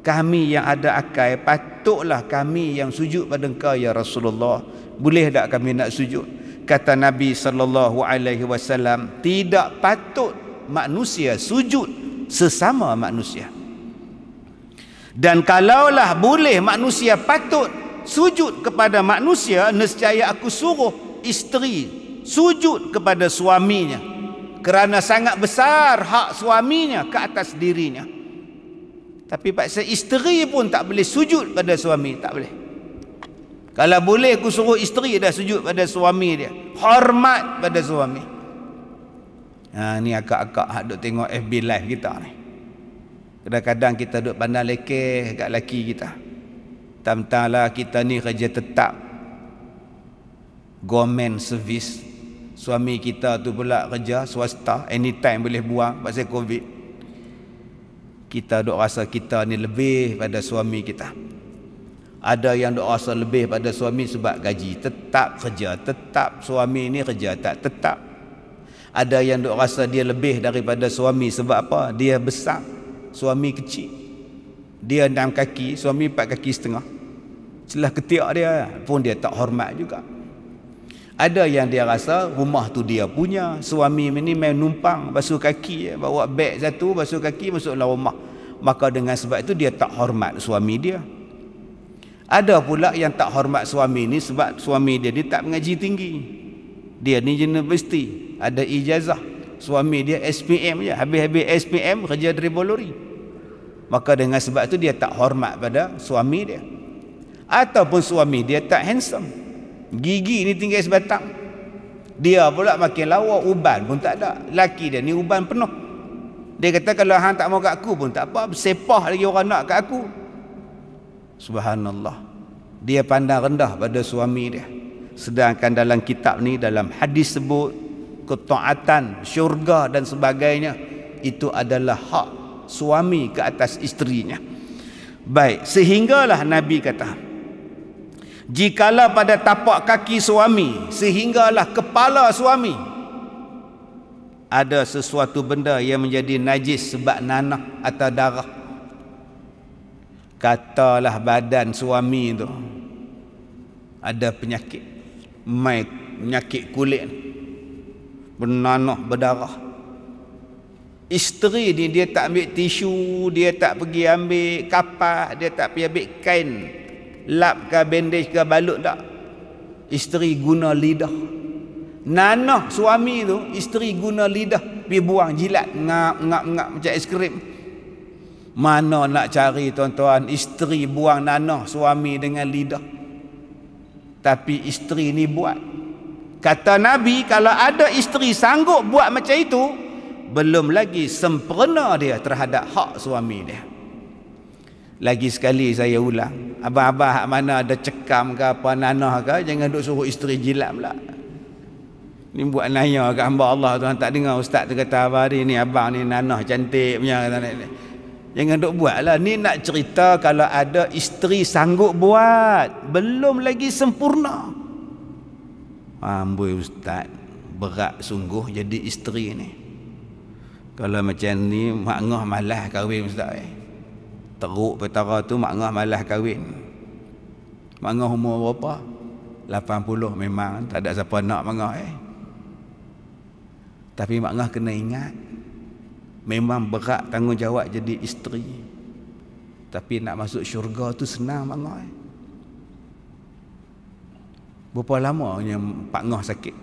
Kami yang ada akai, patutlah kami yang sujud pada engkau ya Rasulullah. Boleh tak kami nak sujud? Kata Nabi sallallahu alaihi wasallam, tidak patut manusia sujud sesama manusia. Dan kalaulah boleh manusia patut sujud kepada manusia, nescaya aku suruh isteri sujud kepada suaminya, kerana sangat besar hak suaminya ke atas dirinya. Tapi paksa isteri pun tak boleh sujud pada suami, tak boleh. Kalau boleh aku suruh isteri dah sujud pada suami dia, hormat pada suami. Ni akak-akak hak duk tengok FB live kita ni. Kadang-kadang kita duk pandang lekeh kat laki kita. Tam-tamlah kita ni kerja tetap, government service. Suami kita tu pula kerja swasta, anytime boleh buang pasal COVID. Kita duk rasa kita ni lebih pada suami kita. Ada yang duk rasa lebih pada suami sebab gaji tetap, kerja tetap, suami ni kerja tak tetap. Ada yang duk rasa dia lebih daripada suami sebab apa? Dia besar, suami kecil. Dia 6 kaki, suami 4 kaki setengah. Celah ketiak dia pun dia tak hormat juga. Ada yang dia rasa rumah tu dia punya, suami ni main numpang, basuh kaki, bawa beg satu, basuh kaki, masuk dalam rumah. Maka dengan sebab itu dia tak hormat suami dia. Ada pula yang tak hormat suami ni sebab suami dia tak mengaji tinggi. Dia ni universiti, ada ijazah. Suami dia SPM je, habis-habis SPM kerja driving lori. Maka dengan sebab itu dia tak hormat pada suami dia. Ataupun suami dia tak handsome, gigi ni tinggal sebatang, dia pula makin lawa, uban pun tak ada. Laki dia ni uban penuh. Dia kata kalau hang tak mau kat aku pun tak apa, sepah lagi orang nak kat aku. Subhanallah, dia pandang rendah pada suami dia. Sedangkan dalam kitab ni, dalam hadis sebut ketaatan, syurga dan sebagainya, itu adalah hak suami ke atas isterinya. Baik, sehinggalah Nabi kata, jikalau pada tapak kaki suami sehinggalah kepala suami ada sesuatu benda yang menjadi najis sebab nanah atau darah, katalah badan suami tu ada penyakit, mai penyakit kulit ni, bernanah berdarah. Isteri ni dia tak ambil tisu, dia tak pergi ambil kapas, dia tak pergi ambil kain lap ke bandage ke balut tak. Isteri guna lidah. Nanah suami tu, isteri guna lidah pergi buang, jilat, ngap macam es krim. Mana nak cari tuan-tuan isteri buang nanah suami dengan lidah. Tapi isteri ni buat. Kata Nabi, kalau ada isteri sanggup buat macam itu, belum lagi sempurna dia terhadap hak suami dia. Lagi sekali saya ulang, abang-abang hak mana ada cekam ke apa nanah ke, jangan duk suruh isteri jilat pula. Ni buat naya kat hamba Allah tuan, tak dengar ustaz tu kata apa hari ni abang ni nanah cantik punya kata ni. Jangan duk buat lah. Ni nak cerita kalau ada isteri sanggup buat, belum lagi sempurna. Amboi ustaz, berat sungguh jadi isteri ni. Kalau macam ni mak ngah malas kahwin ustaz. Teruk petara tu mak ngah malas kahwin. Mak ngah umur berapa? 80 memang tak ada siapa nak mak ngah. Tapi mak ngah kena ingat, memang berat tanggungjawab jadi isteri. Tapi nak masuk syurga tu senang mak ngah. Berapa lamanya Pak Ngah sakit?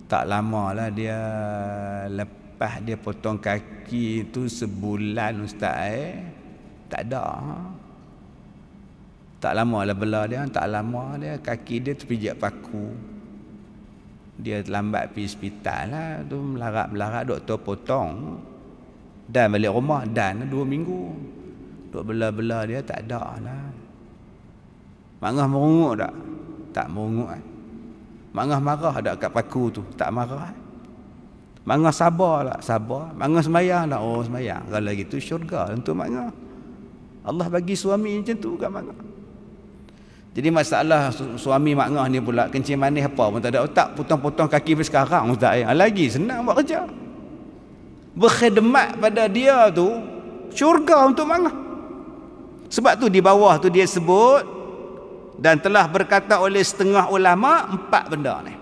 Tak lama lah dia, lepas dia potong kaki tu sebulan ustaz. Tak ada. Tak lama lah bela dia, tak lama dia kaki dia terpijak paku. Dia lambat pergi hospital lah, tu melarat doktor potong. Dan balik rumah, dan 2 minggu. Duk bela-bela dia tak ada lah. Mak Ngah merungut tak? Tak merungut. Mak Ngah marah tak kat paku tu? Tak marah. Mak Ngah sabar tak? Sabar. Mak Ngah semayang tak? Oh semayang. Kalau gitu syurga untuk Mak Ngah. Allah bagi suami macam tu kat Mak Ngah. Jadi masalah suami Mak Ngah ni pula kencing manis apa pun tak ada otak, potong-potong kaki sampai sekarang ustaz. Lagi senang buat kerja. Berkhidmat pada dia tu syurga untuk Mak Ngah. Sebab tu di bawah tu dia sebut dan telah berkata oleh setengah ulama 4 benda ni.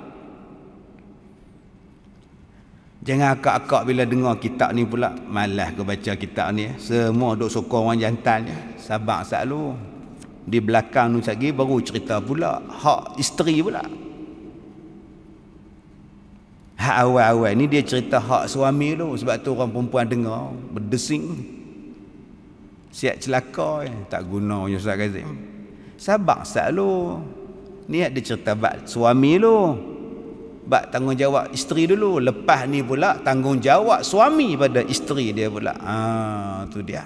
Jangan akak-akak bila dengar kitab ni pula malas ke baca kitab ni. Semua duk sokong orang jantan je. Sabar selalu. Di belakang tu lagi baru cerita pula hak isteri pula. Hak awal-awal ni dia cerita hak suami tu. Sebab tu orang perempuan dengar berdesing. Siap celaka tak guna Ustaz Kazim. Sabar selalu. Ni ada cerita bab suami tu. Bab tanggungjawab isteri dulu. Lepas ni pula tanggungjawab suami pada isteri dia pula. Tu dia.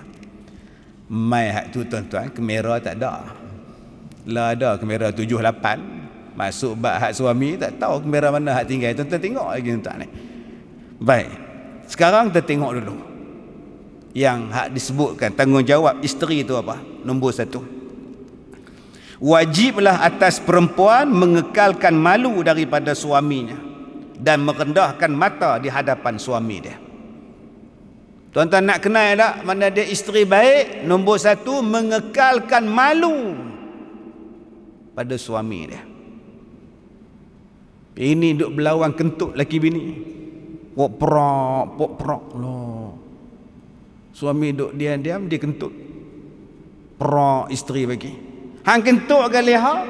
Mai hak tu tuan-tuan, kamera tak ada. Lah ada kamera 78. Masuk bab hak suami tak tahu kamera mana hak tinggal. Tuan-tuan tengok lagi tuan ni. Baik. Sekarang kita tengok dulu. Yang hak disebutkan tanggungjawab isteri tu apa? Nombor 1. Wajiblah atas perempuan mengekalkan malu daripada suaminya dan merendahkan mata di hadapan suami dia. Tuan-tuan nak kenal tak mana dia isteri baik? Nombor 1, mengekalkan malu pada suami dia. Ini duk berlawan kentut laki bini. Pok prok loh. Suami duk diam-diam dia kentut. Prok isteri bagi. Hang kentut ke leha?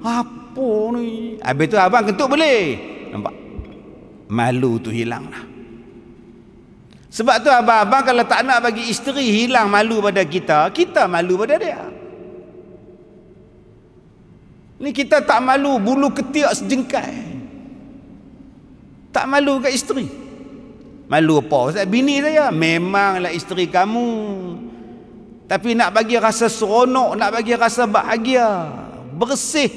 Apa ni? Habis tu abang kentut boleh. Nampak? Malu tu hilang lah. Sebab tu abang-abang kalau tak nak bagi isteri hilang malu pada kita, kita malu pada dia. Ni kita tak malu bulu ketiak sejengkai. Tak malu kat isteri. Malu apa? Ustaz, bini saya memanglah isteri kamu. Tapi nak bagi rasa seronok, nak bagi rasa bahagia, bersih.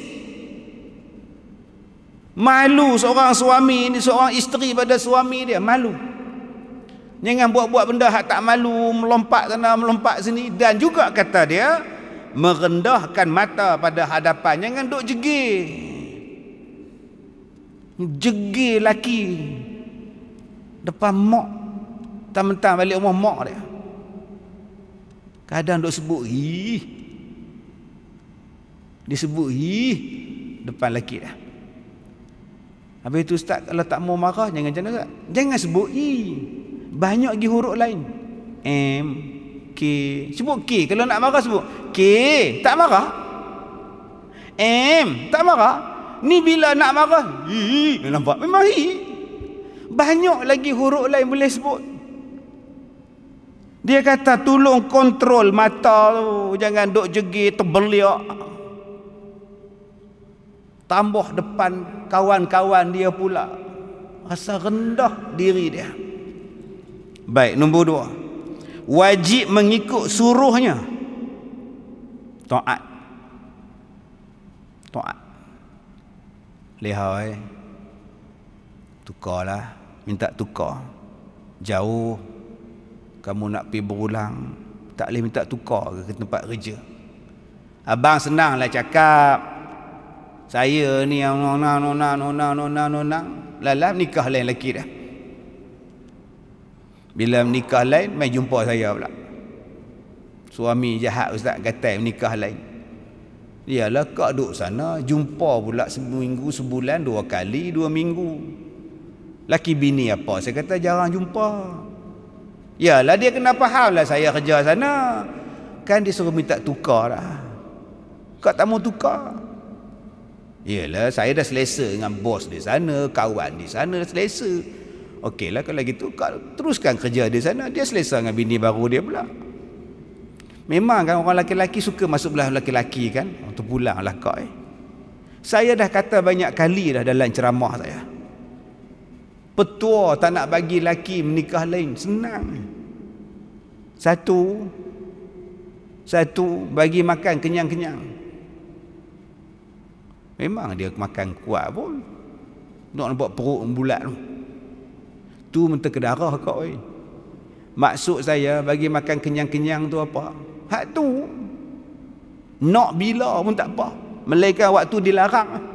Malu seorang suami ni, seorang isteri pada suami dia, malu. Jangan buat-buat benda hak tak malu, melompat sana, melompat sini. Dan juga kata dia, merendahkan mata pada hadapan. Jangan duk jegir. Jegir laki depan mak. Mentang-mentang balik rumah mak dia. Kadang duk sebut, dia sebut, depan lelaki dah. Habis itu ustaz, kalau tak mau marah jangan macam mana? Jangan sebut I. Banyak lagi huruf lain. M, K. Sebut K. Kalau nak marah sebut K. Tak marah. M. Tak marah. Ni bila nak marah I. Nampak? Memang I. Banyak lagi huruf lain boleh sebut. Dia kata tolong kontrol mata tu. Jangan duk jegir terbeliak. Tambah depan kawan-kawan dia pula. Rasa rendah diri dia. Baik, nombor 2. Wajib mengikut suruhnya. Taat. Taat. Lihai. Tukarlah. Minta tukar. Jauh. Kamu nak pergi berulang. Tak boleh minta tukar ke tempat kerja. Abang senanglah cakap. Saya ni yang nona. Lalah nikah lain lelaki dah. Bila menikah lain, mai jumpa saya pula. Suami jahat ustaz, gatai menikah lain. Dialah kak duduk sana, jumpa pula seminggu, sebulan, 2 kali, 2 minggu. Laki bini apa? Saya kata jarang jumpa. Yalah dia kena faham lah saya kerja sana. Kan dia suruh minta tukar lah. Kak tak mau tukar. Yalah saya dah selesa dengan bos di sana, kawan di sana, selesa. Okeylah kalau gitu kak teruskan kerja di sana. Dia selesa dengan bini baru dia pula. Memang kan orang lelaki-lelaki suka masuk belah lelaki-lelaki kan. Untuk pulang lah kak Saya dah kata banyak kali dah dalam ceramah saya. Petua tak nak bagi lelaki menikah lain. Senang. Satu bagi makan kenyang-kenyang. Memang dia makan kuat pun. Nak buat perut bulat tu. Tu mentah ke darah kau. Maksud saya bagi makan kenyang-kenyang tu apa? Hak tu. Nak bila pun tak apa. Melainkan waktu dilarang.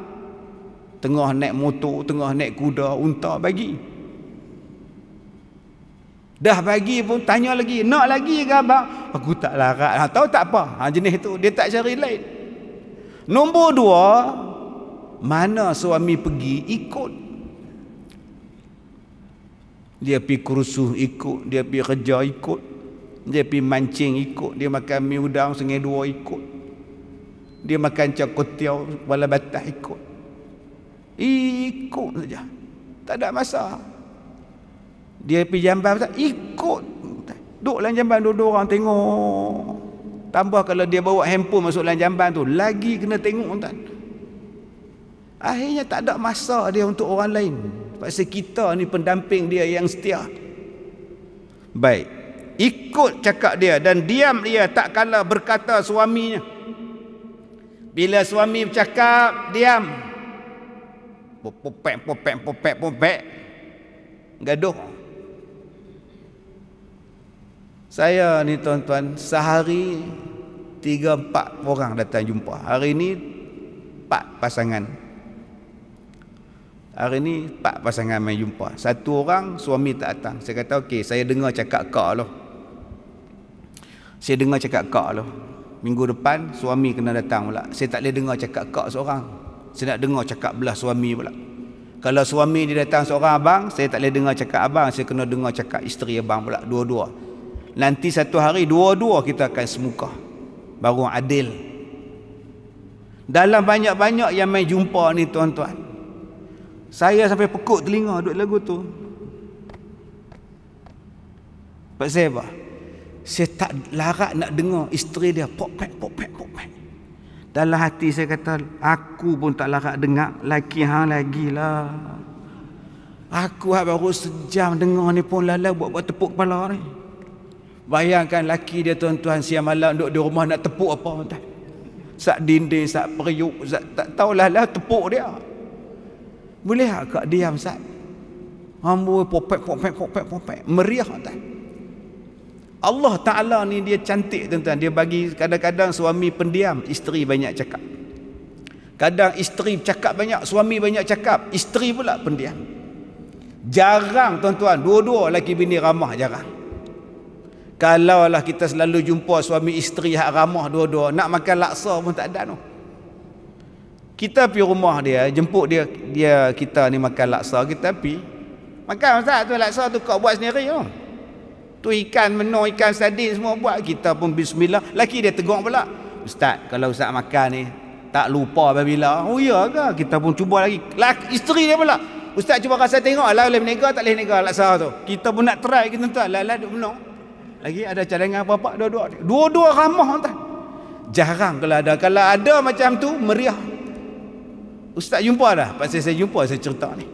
Tengah naik motor, tengah naik kuda, unta bagi. Dah bagi pun tanya lagi. Nak lagi ke abang? Aku tak larat. Tahu tak apa? Jenis tu. Dia tak cari lain. Nombor 2. Mana suami pergi, ikut. Dia pergi kursus, ikut. Dia pergi kerja, ikut. Dia pergi mancing, ikut. Dia makan mi udang, Sungai Dua, ikut. Dia makan cakotiau, Kuala Batas, ikut. Ikut saja. Tak ada masalah. Dia pergi jamban, ikut. Duduk dalam jamban, dua-dua orang tengok. Tambah kalau dia bawa handphone masuk dalam jamban tu, lagi kena tengok tuan. Akhirnya tak ada masa dia untuk orang lain. Pasal kita ni pendamping dia yang setia. Baik. Ikut cakap dia dan diam dia tak kala berkata suaminya. Bila suami bercakap, diam. Popek. Gaduh. Saya ni tuan-tuan, sehari 3-4 orang datang jumpa. Hari ni 4 pasangan. Hari ni 4 pasangan main jumpa. 1 orang suami tak datang. Saya kata okey, saya dengar cakap kak loh. Saya dengar cakap kak loh. Minggu depan suami kena datang pula. Saya tak boleh dengar cakap kak seorang. Saya nak dengar cakap belah suami pula. Kalau suami dia datang seorang abang, saya tak boleh dengar cakap abang. Saya kena dengar cakap isteri abang pula. Dua-dua. Nanti satu hari dua-dua kita akan semuka. Baru adil. Dalam banyak-banyak yang main jumpa ni tuan-tuan, saya sampai pekuk telinga duduk lagu tu. Pasal apa? Saya tak larat nak dengar isteri dia popek. Dalam hati saya kata, aku pun tak larat dengar laki hang lagi lah. Aku baru sejam dengar ni pun lala buat tepuk kepala ni. Bayangkan laki dia tuan-tuan siang malam duduk di rumah nak tepuk apa tuan. Sak dinding, sak periuk, tak tahulah lah tepuk dia. Boleh tak diam sat? Hamba popek. Meriah tak? Allah Ta'ala ni dia cantik tuan-tuan. Dia bagi kadang-kadang suami pendiam, isteri banyak cakap. Kadang isteri cakap banyak, suami banyak cakap, isteri pula pendiam. Jarang tuan-tuan, dua-dua laki bini ramah, jarang. Kalaulah kita selalu jumpa suami isteri hak ramah dua-dua, nak makan laksa pun tak ada no. Kita pergi rumah dia, jemput dia kita ni makan laksa, kita pergi. Makan Ustaz tu laksa tu kau buat sendiri tu. Tu ikan menor, ikan sardin semua buat. Kita pun bismillah. Laki dia tegur pula. Ustaz, kalau Ustaz makan ni tak lupa bila. Oh ya ke? Kita pun cuba lagi. Isteri dia pula. Ustaz cuba rasa tengok lah boleh menega tak boleh menega laksa tu. Kita pun nak try kita tuan. Lah duk menor. Lagi ada cadangan apa-apa dua-dua ramah tuan. Jarang kalau ada macam tu meriah. Ustaz jumpa dah. Pasal saya jumpa saya cerita ni.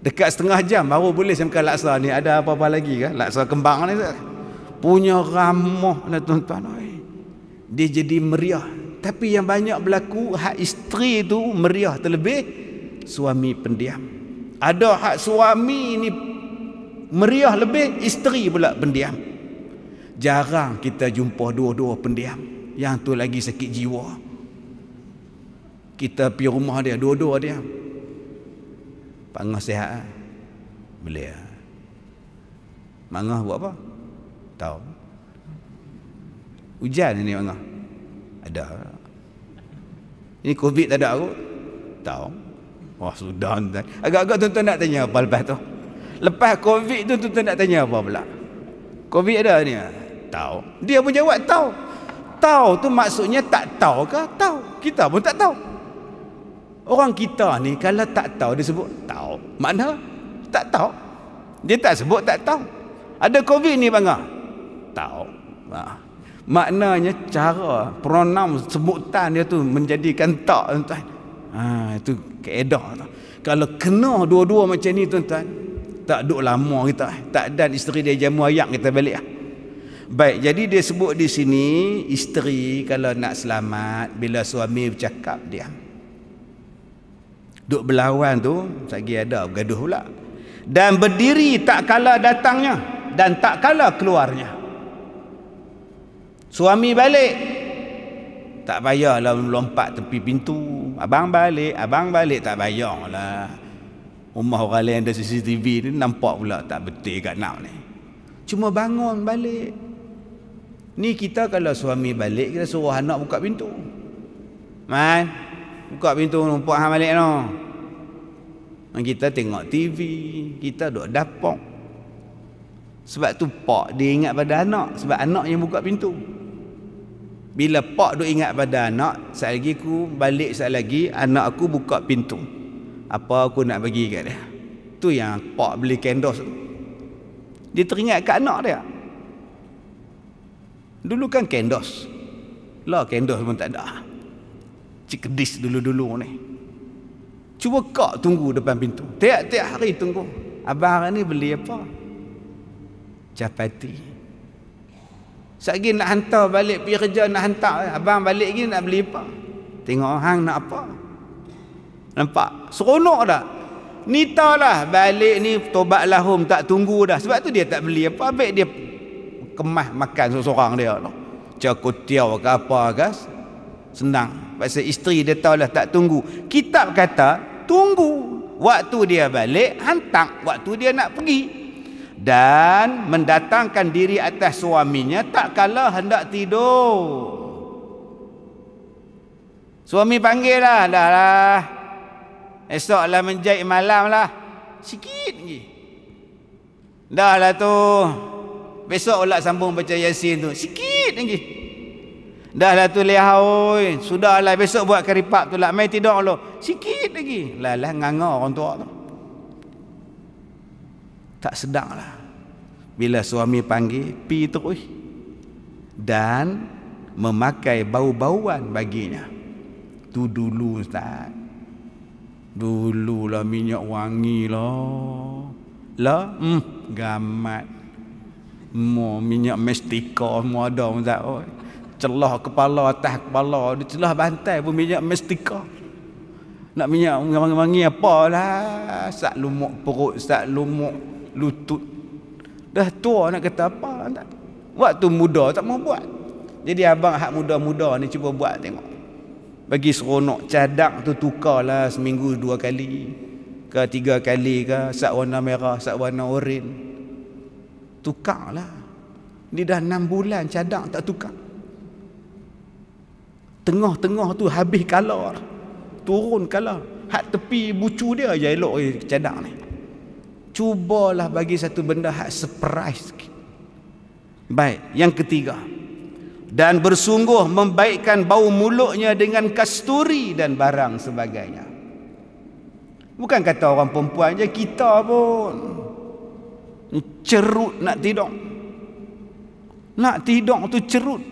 Dekat setengah jam baru boleh saya makan laksa ni. Ada apa-apa lagi ke? Laksa kembang ni punya ramah lah tuan-tuan. Dia jadi meriah. Tapi yang banyak berlaku hak isteri tu meriah terlebih suami pendiam. Ada hak suami ni meriah lebih, isteri pula pendiam. Jarang kita jumpa dua-dua pendiam. Yang tu lagi sakit jiwa. Kita pergi rumah dia, dua-dua dia. Pangah sihat boleh lah. Mangah buat apa? Tahu. Hujan ni mangah. Ada. Ini COVID tak ada aku? Tahu. Wah sudah tuan. Agak-agak tuan-tuan nak tanya apa lepas tu? Lepas COVID tu tuan-tuan nak tanya apa pula? COVID ada ni? Tahu. Dia pun jawab tahu. Tahu tu maksudnya tak tahu ke? Tahu. Kita pun tak tahu. Orang kita ni kalau tak tahu dia sebut tahu. Makna tak tahu. Dia tak sebut tak tahu. Ada COVID ni bangga? Tahu. Maknanya cara pronoun sebutan dia tu menjadikan tak tuan-tuan. Itu kaedah tu. Kalau kena dua-dua macam ni tuan-tuan, tak duk lama kita. Tak dan isteri dia jamu ayak kita balik lah. Baik, jadi dia sebut di sini isteri kalau nak selamat bila suami bercakap diam. Duk berlawan tu sagi ada bergaduh pula. Dan berdiri tak kala datangnya dan tak kala keluarnya. Suami balik tak payahlah lompat tepi pintu. Abang balik tak payahlah. Rumah orang lain ada CCTV ni nampak pula tak betul kat nak ni. Cuma bangun balik. Ni kita kalau suami balik kita suruh anak buka pintu. Man, buka pintu nampak hang balik no. Kita tengok TV, kita duduk dapur. Sebab tu pak dia ingat pada anak, sebab anak yang buka pintu. Bila pak duk ingat pada anak, sekali lagi aku balik sekali lagi anak aku buka pintu. Apa aku nak bagi kat dia? Tu yang pak beli kendos tu. Dia teringat kat anak dia. Dulu kan kendos. Lah kendos pun tak ada. Cikedis dulu-dulu ni. Cuba kak tunggu depan pintu. Tiap-tiap hari tunggu. Abang ni beli apa? Capati. Sekali nak hantar balik pergi kerja nak hantar. Abang balik lagi nak beli apa? Tengok hang nak apa? Nampak? Seronok tak? Ni tahulah balik ni tobat lahum tak tunggu dah. Sebab tu dia tak beli apa. Habis dia kemas makan seorang dia lah. Cakutiau ke apa ke? Senang. Pasal isteri dia tahulah tak tunggu. Kitab kata tunggu. Waktu dia balik hantar. Waktu dia nak pergi. Dan mendatangkan diri atas suaminya tak kala hendak tidur. Suami panggil lah. Dah lah. Esoklah menjahit malam lah. Sikit lagi. Dah lah tu. Besok pula sambung baca Yasin tu. Sikit lagi. Dah lah tu lehoi. Sudahlah besok buat karipap tu lah. Mai tidur dulu. Sikit lagi. Lah nganga orang tua tu. Tak sedang lah. Bila suami panggil, pi terus. Dan memakai bau-bauan baginya. Tu dulu Ustaz. Dululah minyak wangi lah. Lah, gamat. Mau minyak mestika semua ada Ustaz. Oh, celah kepala atas kepala, dia celah bantai pun minyak mestika. Nak minyak wangi-wangi apalah, sak lumuk perut, sak lumuk lutut. Dah tua nak kata apa tak? Waktu muda tak mau buat. Jadi abang hak muda-muda ni cuba buat tengok. Bagi seronok cadak tu tukarlah seminggu 2 kali ke 3 kali ke, sak warna merah, sak warna oranye. Tukarlah. Ni dah 6 bulan cadak tak tukar. Tengah-tengah tu habis kalor. turun kalah. Hak tepi bucu dia je elok cadang ni. Cubalah bagi satu benda hak surprise sikit. Baik, yang ketiga. Dan bersungguh membaikkan bau mulutnya dengan kasturi dan barang sebagainya. Bukan kata orang perempuan je, kita pun cerut nak tidur. Nak tidur tu cerut.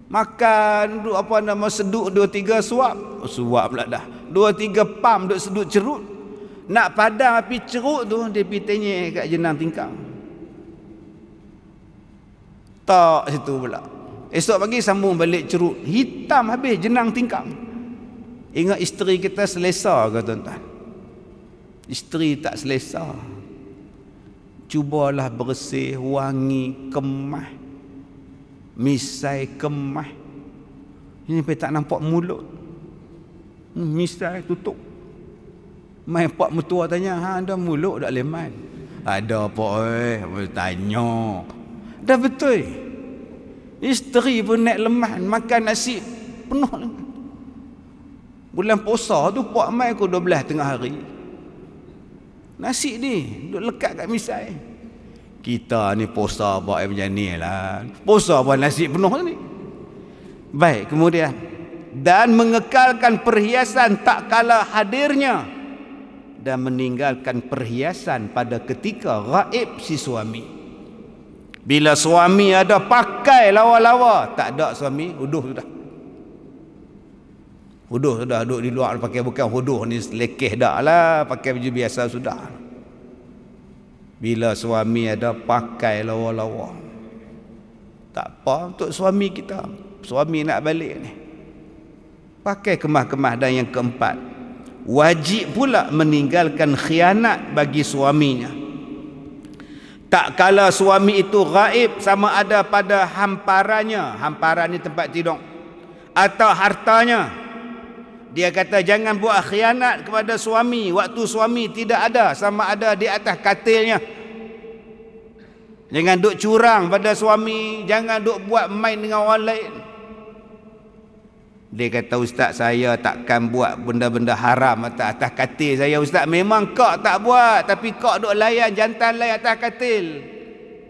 Makan duk apa nama seduk 2-3 suap. Suap pula dah. 2-3 pam duk seduk cerut. Nak padam api cerut tu dia pergi tengok kat jenang tingkang. Tak situ pula. Esok pagi sambung balik cerut. Hitam habis jenang tingkang. Ingat isteri kita selesa ke tuan-tuan? Isteri tak selesa. Cubalah bersih, wangi, kemas. Misai, kemas. Ini sampai tak nampak mulut. Misai tutup. Mai pak mertua tanya, ada mulut tak leman? Ada pak tanya. Dah betul. Isteri pun naik lemah, makan nasi penuh lemah. Bulan puasa tu pak mai aku 12 tengah hari. Nasi ni duk lekat kat misai. Kita ni puasa buat macam ni lah. Puasa buat nasi penuh ni. Baik, kemudian. Dan mengekalkan perhiasan tak kala hadirnya. Dan meninggalkan perhiasan pada ketika gaib si suami. Bila suami ada pakai lawa-lawa. Tak ada suami, huduh sudah. Huduh sudah, duduk di luar pakai bukan huduh ni lekeh dah lah. Pakai baju biasa sudah. Bila suami ada pakai lawa-lawa. Tak apa untuk suami kita. Suami nak balik ni. Pakai kemah-kemah. Dan yang keempat. Wajib pula meninggalkan khianat bagi suaminya. Tak kala suami itu gaib sama ada pada hamparannya. Hamparan ni tempat tidur. Atau hartanya. Dia kata jangan buat khianat kepada suami waktu suami tidak ada, sama ada di atas katilnya. Jangan duk curang pada suami, jangan duk buat main dengan orang lain. Dia kata, ustaz saya takkan buat benda-benda haram atas katil saya ustaz. Memang kak tak buat, tapi kak duk layan jantan lain atas katil.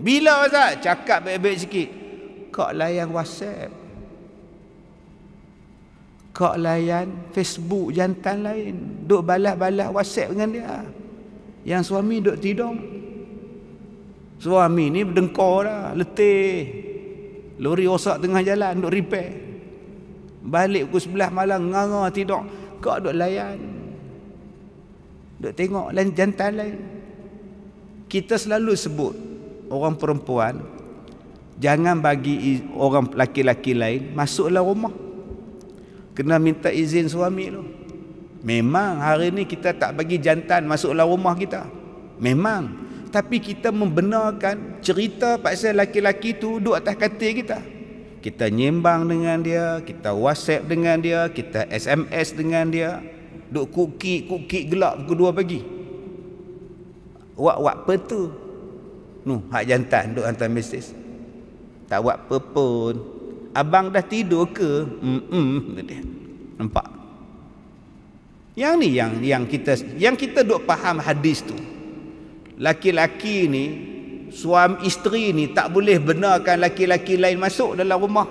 Bila ustaz? Cakap baik-baik sikit. Kak layan WhatsApp. Kak layan Facebook jantan lain. Duk balas-balas WhatsApp dengan dia. Yang suami duk tidur. Suami ni berdengkar dah. Letih. Lori rosak tengah jalan. Duk repair. Balik pukul 11 malam. Nganga tidur. Kak duk layan. Duk tengok lain jantan lain. Kita selalu sebut. Orang perempuan. Jangan bagi orang laki-laki lain masuklah rumah. Kena minta izin suami tu. Memang hari ni kita tak bagi jantan masuklah rumah kita. Memang. Tapi kita membenarkan cerita pasal laki-laki tu duduk atas katil kita. Kita nyembang dengan dia, kita WhatsApp dengan dia, kita SMS dengan dia. Duk kukik gelap pukul 2 pagi. Wak apa tu? Nuh, hak jantan duk hantar mesej. Tak buat apa pun. Abang dah tidur ke? Nampak? Yang ni yang kita duk faham hadis tu. Laki-laki ni, suami isteri ni tak boleh benarkan laki-laki lain masuk dalam rumah.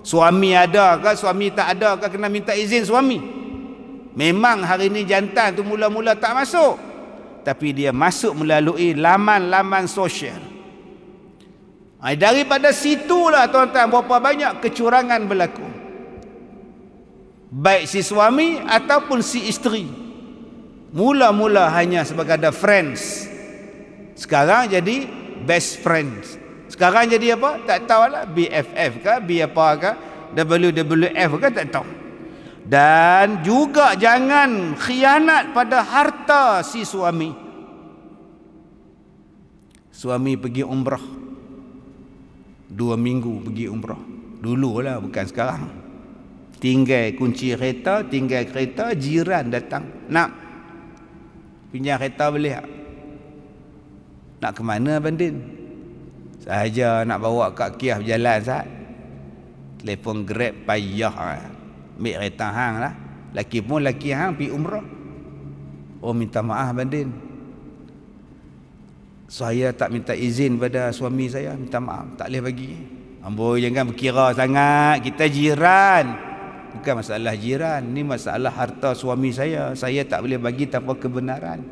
Suami ada ke, suami tak ada ke, kena minta izin suami. Memang hari ni jantan tu mula-mula tak masuk. Tapi dia masuk melalui laman-laman sosial. Daripada situlah tuan-tuan berapa banyak kecurangan berlaku. Baik si suami ataupun si isteri. Mula-mula hanya sebagai friends. Sekarang jadi best friends. Sekarang jadi apa? Tak tahulah. BFF ke? B apa ke? WWF ke? Tak tahu. Dan juga jangan khianat pada harta si suami. Suami pergi umrah. 2 minggu pergi umrah. Dulu lah, bukan sekarang. Tinggal kunci kereta, tinggal kereta, jiran datang. Nak pinjam kereta boleh tak? Nak ke mana Bandin? Sahaja nak bawa Kak Kiah berjalan saat. Telefon Grab payah. Ambil kereta hang lah. Laki pun laki hang pergi umrah. Oh, minta maaf Bandin, saya tak minta izin pada suami saya, minta maaf, tak boleh bagi. Amboi, jangan berkira sangat, kita jiran. Bukan masalah jiran, ni masalah harta suami saya tak boleh bagi tanpa kebenaran.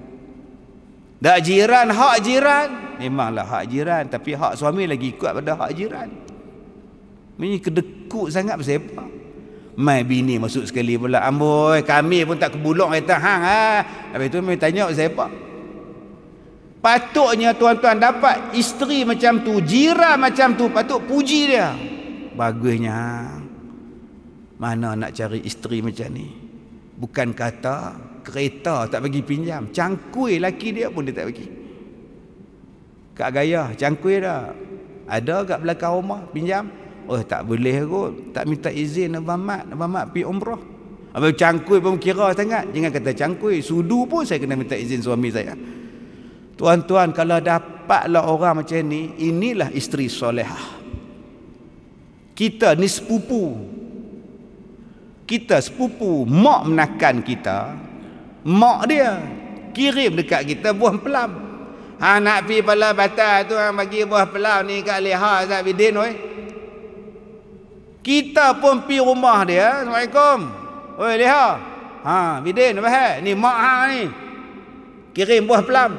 Dak jiran, hak jiran, memanglah hak jiran, tapi hak suami lagi ikut pada hak jiran. Ini kedekut sangat pasal apa? Mai bini masuk sekali pula, amboi kami pun tak kebulung kata hang Habis tu mai tanya pasal apa? Patutnya tuan-tuan dapat isteri macam tu, jiran macam tu, patut puji dia. Bagusnya. Mana nak cari isteri macam ni? Bukan kata kereta tak bagi pinjam, cangkui laki dia pun dia tak bagi. Kak Gaya cangkui dah. Ada kat belakang rumah pinjam. Oh, tak boleh kot, tak minta izin Abang Mat pergi umrah. Abang cangkui pun kira sangat. Jangan kata cangkui, sudu pun saya kena minta izin suami saya. Tuan-tuan, kalau dapatlah orang macam ni, inilah isteri solehah. Kita ni sepupu. Kita sepupu, mak menakan kita, mak dia kirim dekat kita buah pelam. Nak pergi pala batal tu bagi buah pelam ni kat Leha Azab Bidin oi. Kita pun pergi rumah dia. Assalamualaikum. Oi Leha. Bidin apa ni mak hang ni. Kirim buah pelam.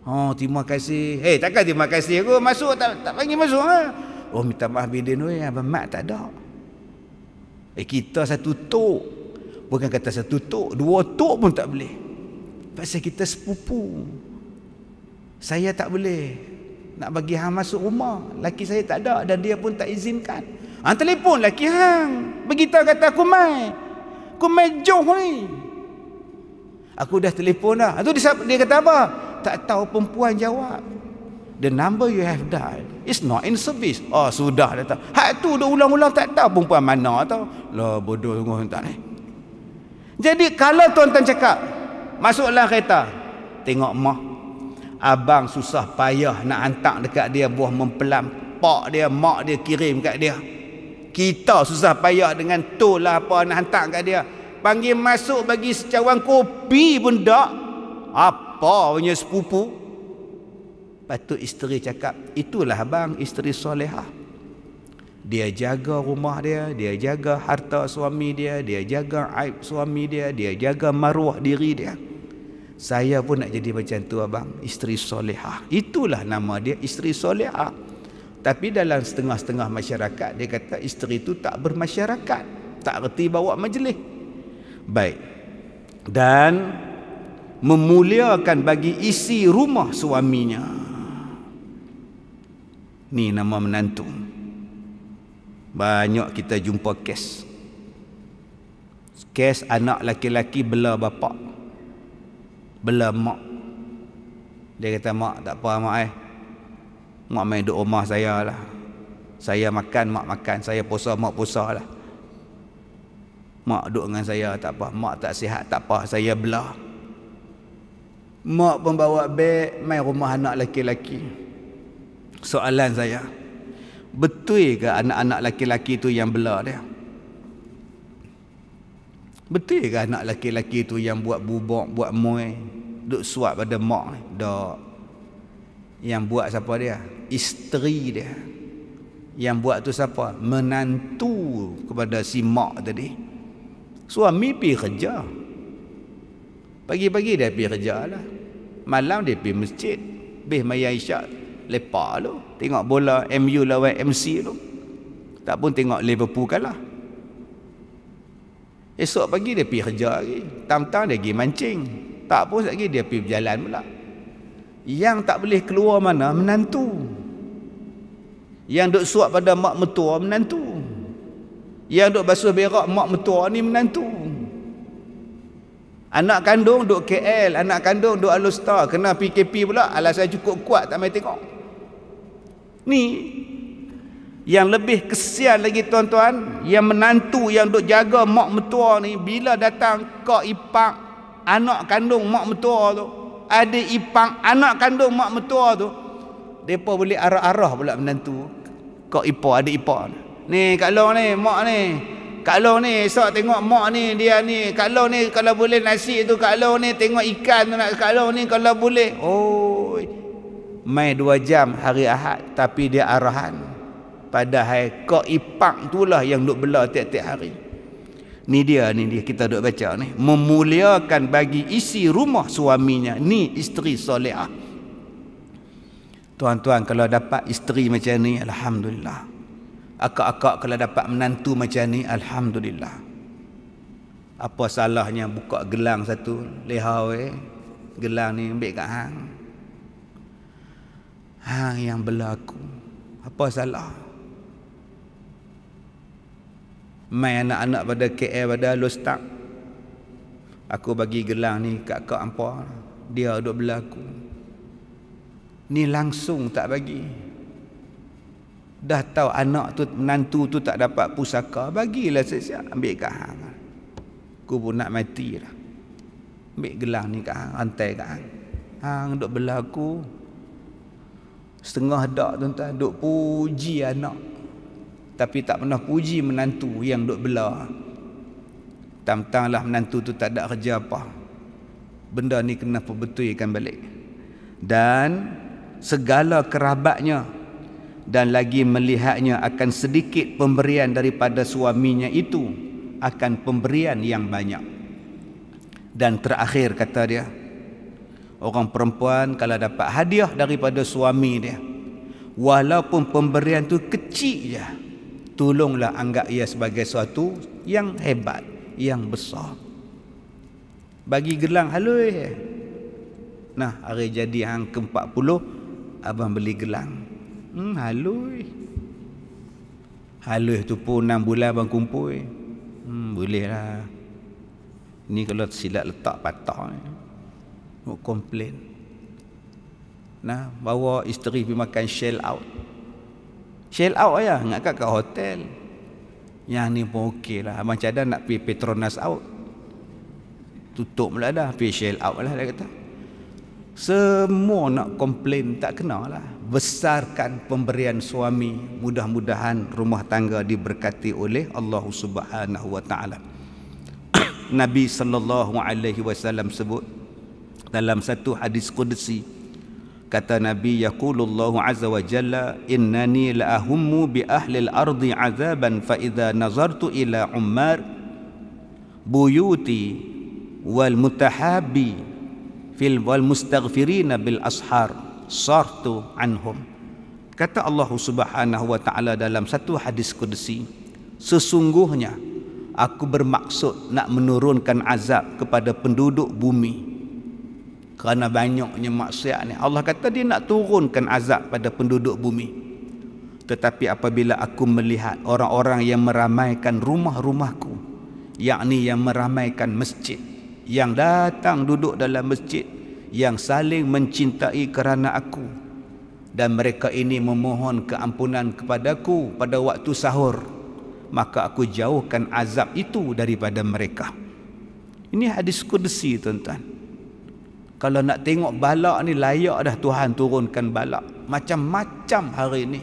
Oh, terima kasih. Takkan terima kasih aku masuk tak panggil masuk Oh, minta maaf Bidin oi, Abang Mat tak ada. Kita satu tok. Bukan kata satu tok, 2 tok pun tak boleh. Pasal kita sepupu. Saya tak boleh nak bagi hang masuk rumah. Laki saya tak ada dan dia pun tak izinkan. Telefon laki hang, beritahu kata aku mai jauh ni. Aku dah telefon dah. Tu dia kata apa? Tak tahu perempuan jawab. The number you have dialed is not in service. Oh, sudah dah tahu. Hak tu dah ulang-ulang tak tahu perempuan mana tahu. Lah bodoh sungguh tak ni. Jadi kalau tuan-tuan cakap masuklah kereta, tengok mak abang susah payah nak hantar dekat dia buah mempelam, pak dia mak dia kirim kat dia. Kita susah payah dengan tol lah apa nak hantar kat dia. Panggil masuk bagi secawan kopi pun tak. Apa punya sepupu? Patut isteri cakap, itulah abang isteri solehah. Dia jaga rumah dia jaga harta suami dia jaga aib suami dia jaga maruah diri dia. Saya pun nak jadi macam tu abang, isteri solehah. Itulah nama dia, isteri solehah. Tapi dalam setengah-setengah masyarakat dia kata isteri tu tak bermasyarakat, tak reti bawa majlis. Baik. Dan memuliakan bagi isi rumah suaminya. Ni nama menantu. Banyak kita jumpa kes anak laki-laki bela bapak, bela mak. Dia kata, mak tak apa mak mak main duduk rumah saya lah. Saya makan, mak makan. Saya puasa, mak puasa lah. Mak duduk dengan saya tak apa. Mak tak sihat tak apa, saya bela. Mak pun bawa beg main rumah anak laki-laki. Soalan saya, betul ke anak-anak laki-laki tu yang bela dia? Betul ke anak laki-laki tu yang buat bubuk, buat muai, duk suap pada mak ni? Tak. Yang buat siapa dia? Isteri dia. Yang buat tu siapa? Menantu kepada si mak tadi. Suami pergi kerja. Pagi-pagi dia pergi kerja lah. Malam dia pergi masjid. Habis maya isyak, lepak lu. Tengok bola MU lawan MC lu. Tak pun tengok Liverpool kalah. Esok pagi dia pergi kerja lagi. Tam-tam dia pergi mancing. Tak pun lagi dia pergi berjalan pula. Yang tak boleh keluar mana? Menantu. Yang duk suap pada mak mertua, menantu. Yang duk basuh berak mak mertua ni menantu. Anak kandung duk KL, anak kandung duk Alustar, kena PKP pula, alasan cukup kuat tak main tengok. Ni yang lebih kesian lagi tuan-tuan, yang menantu yang duk jaga mak mertua ni, bila datang kak ipar anak kandung mak mertua tu, adik ipar anak kandung mak mertua tu, depa boleh arah-arah pula menantu kak ipar adik ipar. Ni Kak Long ni, mak ni, Kak Long ni esok tengok mak ni, dia ni Kak Long ni kalau boleh nasi tu, Kak Long ni tengok ikan tu nak, Kak Long ni kalau boleh. Oh, mai 2 jam hari Ahad tapi dia arahan. Padahal kau ipak itulah yang duk bela tiap-tiap hari. Ni dia kita duk baca ni, memuliakan bagi isi rumah suaminya. Ni isteri solehah. Tuan-tuan kalau dapat isteri macam ni, alhamdulillah. Akak-akak kalau dapat menantu macam ni, alhamdulillah. Apa salahnya buka gelang satu, leha gelang ni ambil kat hang. Hang yang bela aku. Apa salah? Mai anak-anak pada KL pada Lostak, aku bagi gelang ni kat kak hampa, dia duk bela aku. Ni langsung tak bagi. Dah tahu anak tu, menantu tu tak dapat pusaka, bagilah siap-siap ambil kat hang. Aku pun nak mati dah. Ambil gelang ni kat hang, rantai kat hang. Hang duk bela aku. Setengah dak tuan-tuan, duk puji anak, tapi tak pernah puji menantu yang duk bela. Tam-tamlah menantu tu tak ada kerja apa. Benda ni kena perbetulkan balik. Dan segala kerabatnya dan lagi melihatnya akan sedikit pemberian daripada suaminya itu, akan pemberian yang banyak. Dan terakhir kata dia, orang perempuan kalau dapat hadiah daripada suami dia, walaupun pemberian tu kecil je, tolonglah anggap ia sebagai suatu yang hebat, yang besar. Bagi gelang halus. Nah, hari jadi hang ke-40 abang beli gelang. Halus. Halus tu pun 6 bulan abang kumpul. Boleh lah. Ni kalau silap letak patah ni, nak komplain. Nah, bawa isteri pergi makan shell out. Shell out ya, ingat kat hotel. Yang ni pun okey lah. Abang cadang nak pergi Petronas out. Tutup pula dah, pergi shell out lah dia kata. Semua nak komplain tak kena lah. Besarkan pemberian suami. Mudah-mudahan rumah tangga diberkati oleh Allah Subhanahu wa taala. Nabi sallallahu alaihi wasallam sebut dalam satu hadis qudsi, kata Nabi, yaqulullahu azza wa jalla, innani la ahummu bi ahli al-ardi azaban fa idza nazartu ila ummar buyuti wal mutahabbi fil wal mustaghfirina bil ashar sartu anhum. Kata Allah Subhanahu wa taala dalam satu hadis qudsi, sesungguhnya aku bermaksud nak menurunkan azab kepada penduduk bumi kerana banyaknya maksiat ni. Allah kata dia nak turunkan azab pada penduduk bumi. Tetapi apabila aku melihat orang-orang yang meramaikan rumah-rumahku, yakni yang meramaikan masjid, yang datang duduk dalam masjid, yang saling mencintai kerana aku, dan mereka ini memohon keampunan kepadaku pada waktu sahur, maka aku jauhkan azab itu daripada mereka. Ini hadis qudsi tuan-tuan. Kalau nak tengok balak ni, layak dah Tuhan turunkan balak macam-macam hari ni,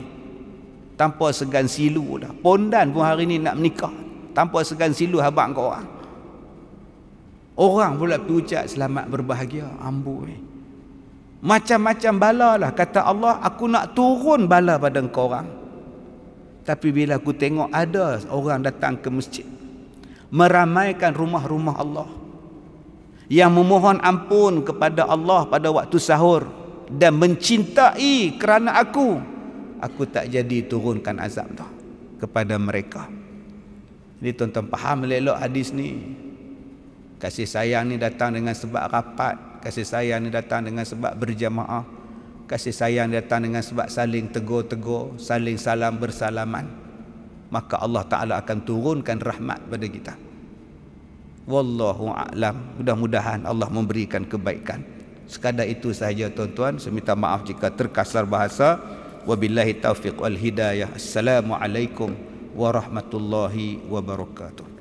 tanpa segan silu dah. Pondan pun hari ni nak menikah tanpa segan silu habaq kau orang. Orang pula pergi ucap selamat berbahagia. Amboi, macam-macam bala lah. Kata Allah, aku nak turun bala pada engkau orang. Tapi bila aku tengok ada orang datang ke masjid, meramaikan rumah-rumah Allah, yang memohon ampun kepada Allah pada waktu sahur, dan mencintai kerana aku tak jadi turunkan azab tu kepada mereka. Jadi tuan-tuan faham elok hadis ni. Kasih sayang ni datang dengan sebab rapat, kasih sayang ni datang dengan sebab berjamaah, kasih sayang ni datang dengan sebab saling tegur-tegur, saling salam bersalaman. Maka Allah Ta'ala akan turunkan rahmat pada kita. Wallahu a'lam. Mudah-mudahan Allah memberikan kebaikan. Sekadar itu sahaja tuan-tuan. Saya minta maaf jika terkasar bahasa. Wabillahi taufiq wal hidayah. Assalamualaikum warahmatullahi wabarakatuh.